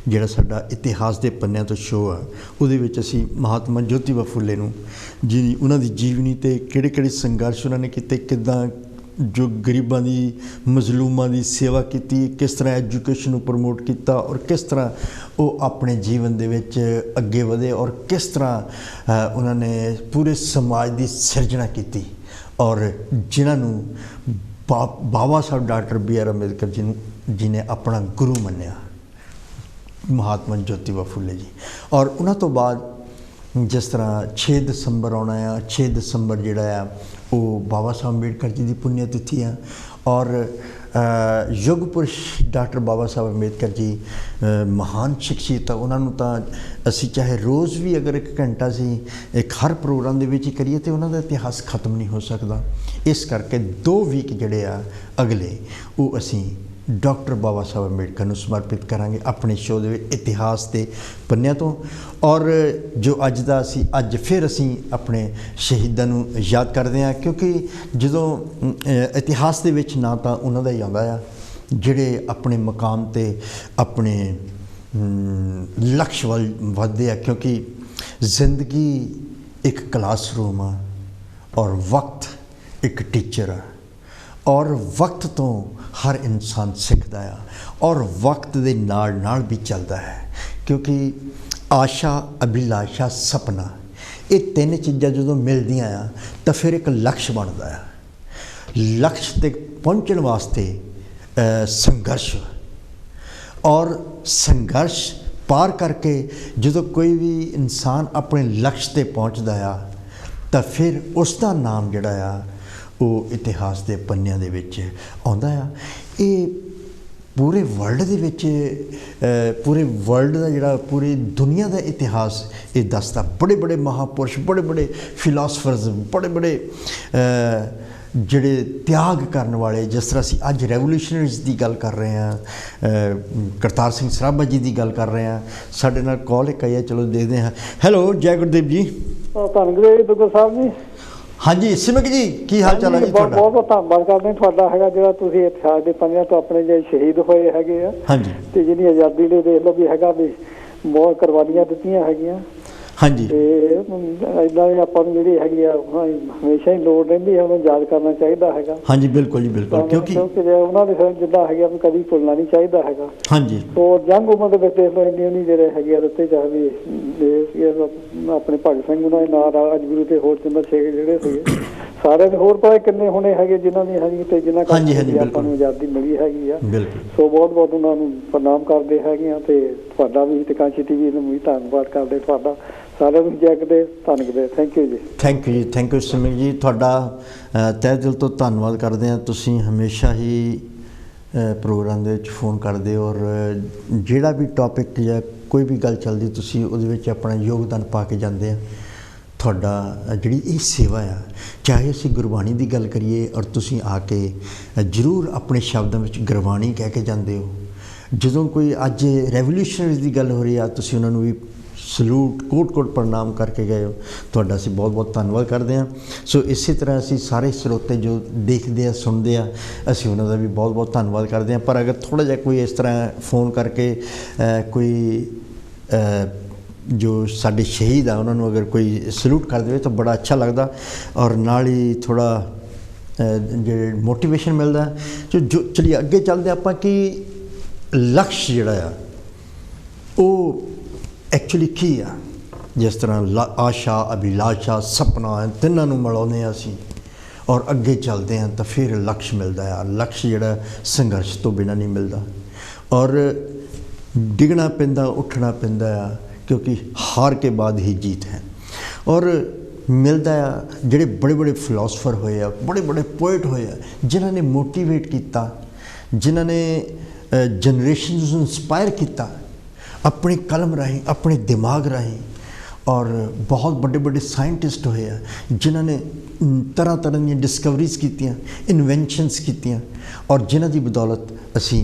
जिहड़ा साडा इतिहास के पन्नियां तो शो आ उहदे विच असी महात्मा ज्योतिबा फुले नूं जी उन्हां दी जीवनी ते किहड़े संघर्ष उन्होंने कीते, किद्दां जो गरीबां दी मजलूमां दी सेवा की, किस तरह एजुकेशन नूं प्रमोट किया और किस तरह वो अपने जीवन दे विच अगे वधे और किस तरह उन्होंने पूरे समाज की सिरजना की और जिन्होंने बाबा साहब डॉक्टर BR अम्बेडकर जी ने अपना गुरु मन्निया, महात्मा ज्योतिबा फुले जी। और उन्हां तो बाद जिस तरह 6 दिसंबर आना है, 6 दिसंबर जिहड़ा है वो बाबा साहब अम्बेडकर जी की पुण्य तिथि है और युग पुरुष डॉक्टर बाबा साहब अम्बेडकर जी महान शख्सियत है। उन्होंने तो असी चाहे रोज़ भी अगर 1 घंटा से एक हर प्रोग्राम के विच करिए तो उन्होंने इतिहास खत्म नहीं हो सकता। इस करके 2 वीक जिहड़े आ अगले वो असी डॉक्टर बाबा साहब अम्बेडकर नूं समर्पित करांगे अपने शो दे इतिहास के पन्नियां तो। और जो अज दा अज फिर असी अपने शहीदां नूं याद करते हैं, क्योंकि जदों इतिहास दे विच ना तो उन्हां दा ही आउंदा आ जिहड़े अपने मकाम ते अपने लक्ष्य वल वधदे आ, क्योंकि जिंदगी एक क्लासरूम आ और वक्त एक टीचर आ और वक्त तो हर इंसान सीखता है और वक्त दे नाल नाल भी चलता है, क्योंकि आशा अभिलाषा सपना ये 3 चीज़ां जो मिलदियां आ तो फिर एक लक्ष्य बनता है। लक्ष्य तक पहुँचने वास्ते संघर्ष और संघर्ष पार करके जो कोई भी इंसान अपने लक्ष्य ते पहुँचता है तो फिर उसका नाम जिहड़ा आ वो इतिहास के पन्नियां दे विच आउंदा आ। ये पूरे वर्ल्ड दे विच पूरे वर्ल्ड का जिहड़ा पूरी दुनिया का इतिहास ये दसदा। बड़े बड़े महापुरुष, बड़े बड़े फिलासफर्स, बड़े बड़े जिहड़े त्याग करने वाले, जिस तरह असीं अज रेवोल्यूशनरीज की गल कर रहे हैं, करतार सिंह सराभा जी की गल कर रहे हैं। साडे नाल कॉल एक आई है, चलो देखते हैं। हैलो, जय गुरदेव जी। धन्नवाद दुग्गल साहब जी। हाँ जी, सिमक जी की हाल चाल है जी? बहुत बहुत धन्यवाद करते हैं तुहाडा हैगा जिहड़ा तुसीं इतिहास के पन्नियां तो अपने जे शहीद होए हैगे आ। हाँ जी। ते जिहड़ी आज़ादी लई देख लो भी हैगा भी बहुत कुर्बानियां दित्तियां हैगियां। हाँ जी। ते इदां दी आपां नूं जिहड़ी हैगी आ हमेशा ही लोड़ रहिंदी है, उहनूं याद करना चाहिदा हैगा। हाँ जी, बिल्कुल जी बिल्कुल, क्योंकि जे उहनां दे जिद्दां हैगा भी कभी भुलना नहीं चाहिदा हैगा। हाँ जी। तो जंग उमर दे विच देख लो इन्नी उन्नी जिहड़े हैगे आ रस्ते च भी अपने भगत सिंह उहनां दे नाल राजगुरू ते होर चंद्र शेखर जिहड़े सीगे सारे ने होर पता किन्ने होने हैगे जिन्हां दी हैगी ते जिन्हां ਕਰਕੇ ਆਪਾਂ ਨੂੰ आज़ादी मिली हैगी आ। सो बहुत बहुत उन्हां नूं प्रणाम करदे हैगे आ ते तुहाडा भी ते कांची टीवी नूं भी धन्नवाद करदे तुहाडा सारिਆਂ ਨੂੰ जगदे धन्नवाद। Thank you ji. Thank you ji, thank you Simak ji, तुहाडा तहे दिल तो धन्नवाद करते हैं। तुसीं हमेशा ही प्रोग्राम दे विच फोन करदे और जिहड़ा भी टॉपिक या कोई भी गल चलदी तुसीं उहदे विच अपना योगदान पा के जांदे आ। तुहाडा जिहड़ी ये सेवा आ, चाहे असीं गुरबाणी की गल करिए और तुसीं आके जरूर अपने शब्दों में गुरबाणी कह के जाते हो। जदों कोई अज रेवोल्यूशनरीज की गल हो रही है तुसीं उन्हां नूं भी सलूट कोट कोट प्रणाम करके गए हो, तुहाडा असीं बहुत बहुत धन्नवाद करते हैं। सो इसी तरह असीं सारे स्रोते जो देखते हैं सुनते हैं असीं उन्हां दा भी बहुत बहुत धन्नवाद करते हैं। पर अगर थोड़ा जिहा कोई इस तरह फोन करके कोई जो साडे शहीद आ उन्होंने अगर कोई सलूट कर दे तो बड़ा अच्छा लगता और नाल ही थोड़ा जो मोटिवेशन मिलता। जो चलिए अगे चलते आपां कि लक्ष्य जिहड़ा आ वो एक्चुअली की आ। जिस तरह आशा अभिलाषा सपना तिन्हां नूं मिलाउने असीं और अगे चलते हैं तो फिर लक्ष्य मिलता है। लक्ष्य जिहड़ा संघर्ष तो बिना नहीं मिलता और डिगना पैंदा उठना पैंदा आ, क्योंकि हार के बाद ही जीत है। और मिलता है जिहड़े बड़े बड़े फिलोसफर होए आ, बड़े बड़े पोएट होए आ, जिन्होंने मोटिवेट किया, जिन्हां ने जनरेशन ਨੂੰ ਇੰਸਪਾਇਰ ਕੀਤਾ अपनी कलम राही, अपने दिमाग राही। और बहुत बड़े बड़े साइंटिस्ट होए आ जिन्होंने तरह तरह दी डिस्कवरीज कीतियां, इन्वेंशनस कीतियां, और जिन्हां दी बदौलत असी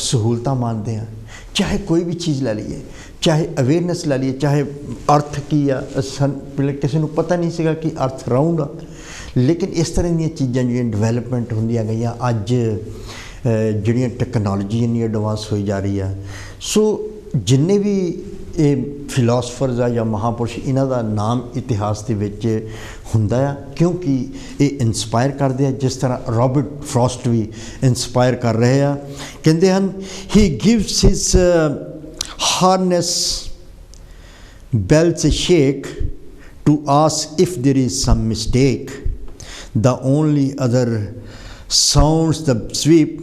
सहूलतां मानते हैं। चाहे कोई भी चीज़ लै लीए, चाहे अवेयरनेस लै लीए, चाहे अर्थ की आ, पहले किसी को पता नहीं सीगा कि अर्थ राउंड आ, लेकिन इस तरह दी चीज़ां जिहड़ियां डिवेलपमेंट होंदियां गईयां। अज जिहड़ियां टैक्नोलॉजी इन्नी एडवांस होई जा रही है। सो जिन्ने भी ये फिलोसफरस आ या महापुरुष, इन्हां दा नाम इतिहास दे विच हुंदा आ, क्योंकि ये इंस्पायर करते हैं। जिस तरह रॉबर्ट फ्रॉस्ट भी इंस्पायर कर रहे हैं। कहते हैं he gives his harness bells a shake to ask if there is some mistake, the only other sounds the sweep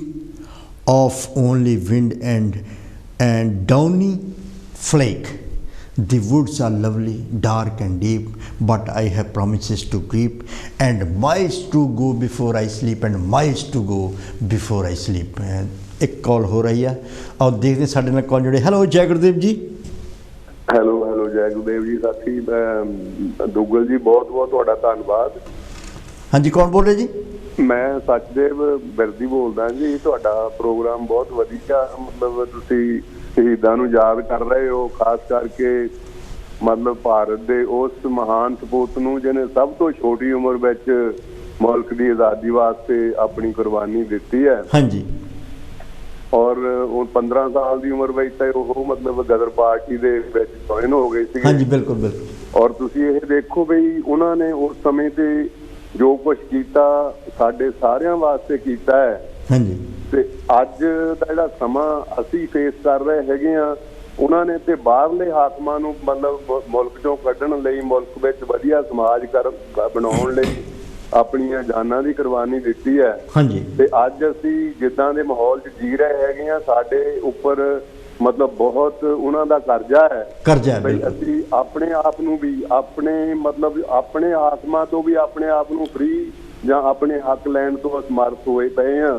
of only wind and downy flake. The woods are lovely, dark and deep, but I have promises to keep, and miles to go before I sleep, and miles to go before I sleep. एक call हो रही है और देखते हैं साढ़े नाल कौन जुड़े। हेलो जय गुरुदेव जी। हेलो हेलो जय गुरुदेव जी। साथी दुग्गल जी बहुत बहुत तुहाडा धन्नवाद। हाँ जी, कौन बोल रहे जी? मैं सचदेव बिरदी बोलदा जी। तुहाडा प्रोग्राम बहुत वधिया, मतलब तुसीं शहीदां नूं याद कर रहे हो, खास करके मतलब भारत दे उस महान सपूत नूं जिहने सब तो छोटी उम्र विच मुल्क की आज़ादी वास्ते अपनी कुर्बानी दिती है। हाँ जी। और 15 साल की उम्र में तो मतलब गदर पार्टी दे विच जॉइन हो गए सी। हाँ जी, बिल्कुल बिल्कुल। और तुसीं ये देखो बई उन्होंने उस समय ते जो कुछ कीता साडे सारियां वास्ते कीता है। हाँ जी। ते अज दा जिहड़ा समा असीं फेस कर रहे हैगे आ, उन्होंने ते बाहरले हाकमां नूं मतलब मुल्क चों कढण लई, मुल्क विच वधिया समाज बनाउण लई अपनियां जानां दी कुर्बानी दित्ती है। हाँ जी। ते अज असीं जिद्दां दे माहौल च जी रहे हैगे आ, साडे उपर मतलब बहुत उन्हां दा करजा है भाई असीं अपने आप नूं भी अपने मतलब अपने आत्मा तो भी अपने आप नूं फ्री ਜਾਂ ਆਪਣੇ ਹੱਕ ਲੈਣ ਤੋਂ ਅਸਮਰਥ ਹੋਏ ਪਏ ਆ।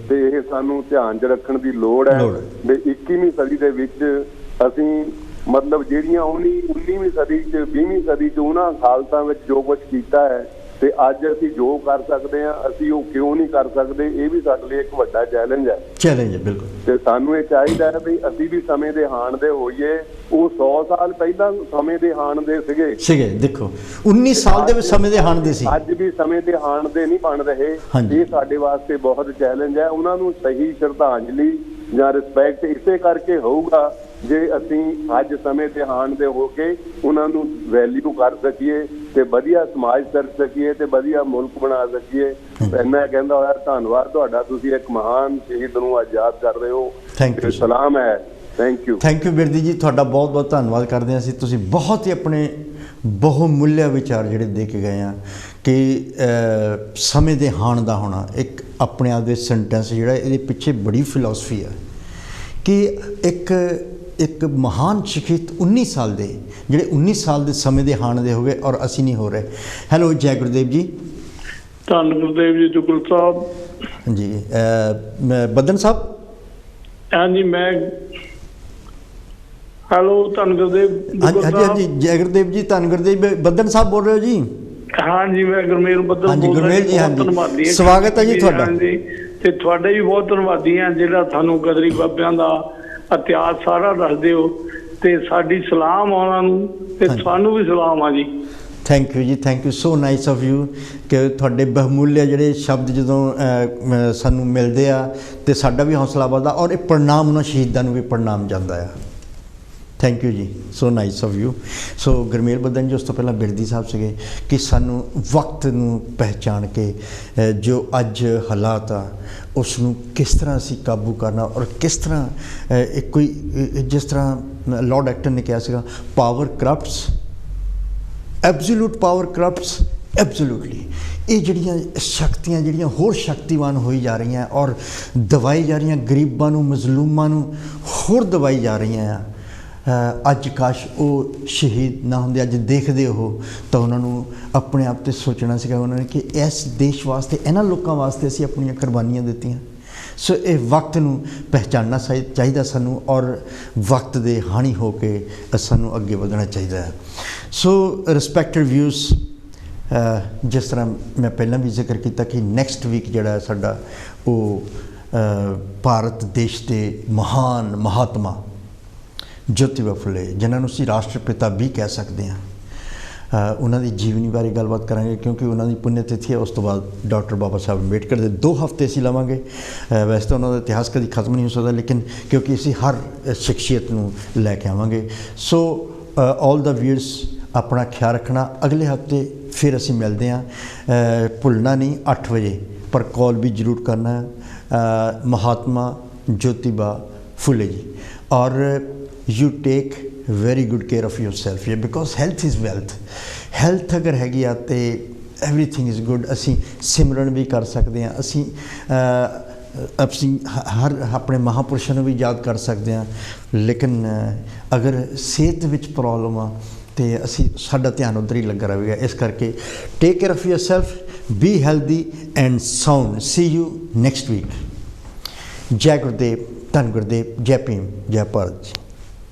ਤੇ ਇਹ ਸਾਨੂੰ ਧਿਆਨ 'ਚ ਰੱਖਣ ਦੀ ਲੋੜ ਹੈ ਵੀ 21ਵੀਂ ਸਦੀ ਦੇ ਵਿੱਚ ਅਸੀਂ ਮਤਲਬ ਜਿਹੜੀਆਂ 19ਵੀਂ ਸਦੀ 'ਚ 20ਵੀਂ ਸਦੀ 'ਚ ਉਹਨਾਂ ਹਾਲਤਾਂ ਵਿੱਚ ਜੋ ਕੁਝ ਕੀਤਾ ਹੈ ਤੇ ਅੱਜ ਅਸੀਂ ਜੋ ਕਰ ਸਕਦੇ ਹਾਂ ਅਸੀਂ ਉਹ ਕਿਉਂ ਨਹੀਂ ਕਰ ਸਕਦੇ, ਇਹ ਵੀ ਸਾਡੇ ਲਈ ਇੱਕ ਵੱਡਾ ਚੈਲੰਜ ਹੈ। ਬਿਲਕੁਲ। ਤੇ ਸਾਨੂੰ ਇਹ ਚਾਹੀਦਾ ਹੈ ਵੀ ਅਸੀਂ ਵੀ ਸਮੇਂ ਦੇ ਹਾਣ ਦੇ ਹੋਈਏ। ਉਹ 100 ਸਾਲ ਪਹਿਲਾਂ ਸਮੇਂ ਦੇ ਹਾਣ ਦੇ ਸੀਗੇ। ਦੇਖੋ 19 ਸਾਲ ਦੇ ਵਿੱਚ ਸਮੇਂ ਦੇ ਹਾਣ ਦੇ ਸੀ, ਅੱਜ ਵੀ ਸਮੇਂ ਦੇ ਹਾਣ ਦੇ ਨਹੀਂ ਬਣ ਰਹੇ। ਇਹ ਸਾਡੇ ਵਾਸਤੇ ਬਹੁਤ ਚੈਲੰਜ ਹੈ। ਉਹਨਾਂ ਨੂੰ ਸਹੀ ਸ਼ਰਧਾਂਜਲੀ ਜਾਂ ਰਿਸਪੈਕਟ ਇਸੇ ਕਰਕੇ ਹੋਊਗਾ ਜੇ ਅਸੀਂ ਅੱਜ ਸਮੇਂ ਦੇ ਹਾਣ ਦੇ ਹੋ ਕੇ ਉਹਨਾਂ ਨੂੰ ਵੈਲਿਊ ਕਰ ਸਕੀਏ ਤੇ ਵਧੀਆ ਸਮਾਜ ਕਰ ਸਕੀਏ ਤੇ ਵਧੀਆ ਮੁਲਕ ਬਣਾ ਸਕੀਏ। ਇੰਨਾ ਕਹਿੰਦਾ ਹੋਇਆ ਧੰਨਵਾਦ ਤੁਹਾਡਾ, ਤੁਸੀਂ ਇੱਕ ਮਹਾਨ ਸ਼ਹੀਦ ਨੂੰ ਅੱਜ ਯਾਦ ਕਰ ਰਹੇ ਹੋ। ਥੈਂਕ ਯੂ, ਸਲਾਮ ਹੈ। ਥੈਂਕ ਯੂ ਬਿਰਦੀ ਜੀ, ਤੁਹਾਡਾ ਬਹੁਤ ਬਹੁਤ ਧੰਨਵਾਦ ਕਰਦੇ ਹਾਂ ਅਸੀਂ। ਤੁਸੀਂ ਬਹੁਤ ਹੀ ਆਪਣੇ ਬਹੁਮੁੱਲਿਆ ਵਿਚਾਰ ਜਿਹੜੇ ਦੇ ਕੇ ਗਏ ਆ ਕਿ ਸਮੇਂ ਦੇ ਹਾਣ ਦਾ ਹੋਣਾ ਇੱਕ ਆਪਣੇ ਆਪ ਦੇ ਸੈਂਟੈਂਸ ਜਿਹੜਾ ਇਹਦੇ ਪਿੱਛੇ ਬੜੀ ਫਿਲਾਸਫੀ ਹੈ ਕਿ ਇੱਕ ਮਹਾਨ ਸ਼ਖਸੀਅਤ 19 ਸਾਲ ਦੇ ਜਿਹੜੇ 19 ਸਾਲ ਦੇ ਸਮੇਂ ਦੇ ਹਾਣ ਦੇ ਹੋ ਗਏ ਔਰ ਅਸੀਂ ਨਹੀਂ ਹੋ ਰਹੇ। ਹੈਲੋ ਜੈ ਗੁਰਦੇਵ ਜੀ। ਧੰਨ ਗੁਰਦੇਵ ਜੀ ਦੁਗਲ ਸਾਹਿਬ। ਹਾਂਜੀ ਬੱਦਨ ਸਾਹਿਬ। ਹਾਂਜੀ ਮੈਂ ਹੈਲੋ ਧੰਨ ਗੁਰਦੇਵ। ਹਾਂਜੀ ਜੈ ਗੁਰਦੇਵ ਜੀ। ਧੰਨ ਗੁਰਦੇਵ ਬੱਦਨ ਸਾਹਿਬ ਬੋਲ ਰਹੇ ਹੋ ਜੀ? ਹਾਂਜੀ ਮੈਂ ਗੁਰਮੇਲ ਬੱਦਲ ਹਾਂਜੀ ਗੁਰਮੇਲ ਜੀ। ਹਾਂਜੀ ਸਵਾਗਤ ਹੈ ਜੀ ਤੁਹਾਡਾ। ਤੇ ਤੁਹਾਡੇ ਵੀ ਬਹੁਤ ਧੰਨਵਾਦੀ ਹਾਂ ਜਿਹੜਾ ਸਾਨੂੰ ਗਦਰੀ ਬਾਬਿਆਂ ਦਾ ਇਤਿਹਾਸ ਸਾਰਾ ਦੱਸਦੇ ਹੋ ਤੇ ਸਾਡੀ ਸਲਾਮ ਉਹਨਾਂ ਨੂੰ ਤੇ ਤੁਹਾਨੂੰ ਵੀ ਸਲਾਮ ਆ ਜੀ। ਥੈਂਕ ਯੂ ਜੀ, thank you, so nice of you ਕਿ ਤੁਹਾਡੇ ਬਹੁਮੁੱਲਿਆ ਜਿਹੜੇ ਸ਼ਬਦ ਜਦੋਂ ਸਾਨੂੰ ਮਿਲਦੇ ਆ ਤੇ ਸਾਡਾ ਵੀ ਹੌਸਲਾ ਵੱਧਦਾ ਔਰ ਇਹ ਪ੍ਰਣਾਮ ਉਹਨਾਂ ਸ਼ਹੀਦਾਂ ਨੂੰ ਵੀ ਪ੍ਰਣਾਮ ਜਾਂਦਾ ਆ। ਥੈਂਕ ਯੂ ਜੀ, ਸੋ ਨਾਈਸ ਆਫ ਯੂ। ਸੋ ਗੁਰਮੇਲ ਬੱਦਨ ਜੀ, ਉਸ ਤੋਂ ਪਹਿਲਾਂ ਬਿਰਦੀ ਸਾਹਿਬ ਸੀਗੇ ਕਿ ਸਾਨੂੰ ਵਕਤ ਨੂੰ ਪਹਿਚਾਣ ਕੇ ਜੋ ਅੱਜ ਹਾਲਾਤ ਆ ਉਸ ਨੂੰ ਕਿਸ ਤਰ੍ਹਾਂ ਅਸੀਂ ਕਾਬੂ ਕਰਨਾ ਔਰ ਕਿਸ ਤਰ੍ਹਾਂ ਇੱਕ ਕੋਈ ਜਿਸ ਤਰ੍ਹਾਂ ਲਾਰਡ ਐਕਟਨ ਨੇ ਕਿਹਾ ਸੀਗਾ ਪਾਵਰ ਕਰਪਟਸ, ਐਬਸੋਲੂਟ ਪਾਵਰ ਕਰਪਟਸ ਐਬਸੋਲੂਟਲੀ। ਇਹ ਜਿਹੜੀਆਂ ਸ਼ਕਤੀਆਂ ਜਿਹੜੀਆਂ ਹੋਰ ਸ਼ਕਤੀਵਾਨ ਹੋਈ ਜਾ ਰਹੀਆਂ ਔਰ ਦਬਾਈ ਜਾ ਰਹੀਆਂ, ਗਰੀਬਾਂ ਨੂੰ ਮਜ਼ਲੂਮਾਂ ਨੂੰ ਹੋਰ ਦਬਾਈ ਜਾ ਰਹੀਆਂ ਆ। ਅੱਜ ਕਾਸ਼ ਉਹ ਸ਼ਹੀਦ ਨਾ ਹੁੰਦੇ। ਅੱਜ ਦੇਖਦੇ ਉਹ ਤਾਂ ਉਹਨਾਂ ਨੂੰ ਆਪਣੇ ਆਪ 'ਤੇ ਸੋਚਣਾ ਸੀਗਾ ਉਹਨਾਂ ਨੇ ਕਿ ਇਸ ਦੇਸ਼ ਵਾਸਤੇ ਇਹਨਾਂ ਲੋਕਾਂ ਵਾਸਤੇ ਅਸੀਂ ਆਪਣੀਆਂ ਕੁਰਬਾਨੀਆਂ ਦਿੱਤੀਆਂ। ਸੋ ਇਹ ਵਕਤ ਨੂੰ ਪਹਿਚਾਨਣਾ ਚਾਹੀਦਾ ਸਾਨੂੰ, ਔਰ ਵਕਤ ਦੇ ਹਾਣੀ ਹੋ ਕੇ ਸਾਨੂੰ ਅੱਗੇ ਵਧਣਾ ਚਾਹੀਦਾ ਹੈ। ਸੋ ਰਿਸਪੈਕਟਡ ਵਿਊਜ਼, ਜਿਸ ਤਰ੍ਹਾਂ ਮੈਂ ਪਹਿਲਾਂ ਵੀ ਜ਼ਿਕਰ ਕੀਤਾ ਕਿ ਨੈਕਸਟ ਵੀਕ ਜਿਹੜਾ ਸਾਡਾ ਉਹ ਭਾਰਤ ਦੇਸ਼ ਦੇ ਮਹਾਨ ਮਹਾਤਮਾ ਜੋਤੀਬਾ ਫੁਲੇ, ਜਿਨ੍ਹਾਂ ਨੂੰ ਅਸੀਂ ਰਾਸ਼ਟਰਪਿਤਾ ਵੀ ਕਹਿ ਸਕਦੇ ਹਾਂ, ਉਹਨਾਂ ਦੀ ਜੀਵਨੀ ਬਾਰੇ ਗੱਲਬਾਤ ਕਰਾਂਗੇ, ਕਿਉਂਕਿ ਉਹਨਾਂ ਦੀ ਪੁੰਨ ਤਿਥੀ ਹੈ। ਉਸ ਤੋਂ ਬਾਅਦ ਡਾਕਟਰ ਬਾਬਾ ਸਾਹਿਬ ਅੰਬੇਡਕਰ ਦੇ 2 ਹਫ਼ਤੇ ਅਸੀਂ ਲਵਾਂਗੇ। ਵੈਸੇ ਤਾਂ ਉਹਨਾਂ ਦਾ ਇਤਿਹਾਸ ਕਦੀ ਖਤਮ ਨਹੀਂ ਹੋ ਸਕਦਾ, ਲੇਕਿਨ ਕਿਉਂਕਿ ਅਸੀਂ ਹਰ ਸ਼ਖਸੀਅਤ ਨੂੰ ਲੈ ਕੇ ਆਵਾਂਗੇ। ਸੋ ਆਲ ਦਾ ਵਿਊਅਰਸ, ਆਪਣਾ ਖਿਆਲ ਰੱਖਣਾ। ਅਗਲੇ ਹਫ਼ਤੇ ਫਿਰ ਅਸੀਂ ਮਿਲਦੇ ਹਾਂ। ਭੁੱਲਣਾ ਨਹੀਂ 8 ਵਜੇ, ਪਰ ਕਾਲ ਵੀ ਜ਼ਰੂਰ ਕਰਨਾ ਹੈ। ਮਹਾਤਮਾ ਜੋਤੀਬਾ ਫੁਲੇ ਜੀ। ਔਰ you take very good care of yourself, yeah, because health is wealth. health ਅਗਰ ਹੈਗੀ ਆ ਤੇ everything is good। ਅਸੀਂ ਸਿਮਰਨ ਵੀ ਕਰ ਸਕਦੇ ਹਾਂ, ਅਸੀਂ ਹਰ ਆਪਣੇ ਮਹਾਂਪੁਰਸ਼ਾਂ ਨੂੰ ਵੀ ਯਾਦ ਕਰ ਸਕਦੇ ਹਾਂ, ਲੇਕਿਨ ਅਗਰ ਸਿਹਤ ਵਿੱਚ ਪ੍ਰੋਬਲਮ ਆ ਤੇ ਅਸੀਂ ਸਾਡਾ ਧਿਆਨ ਉੱਧਰ ਹੀ ਲੱਗਾ ਰਹੇਗਾ। ਇਸ ਕਰਕੇ take care of yourself, be healthy and sound। see you next week। ਜੈ ਗੁਰਦੇਵ, ਧੰਨ ਗੁਰਦੇਵ, ਜੈ ਭੀਮ, ਜੈ ਭਾਰਤ ਜੀ।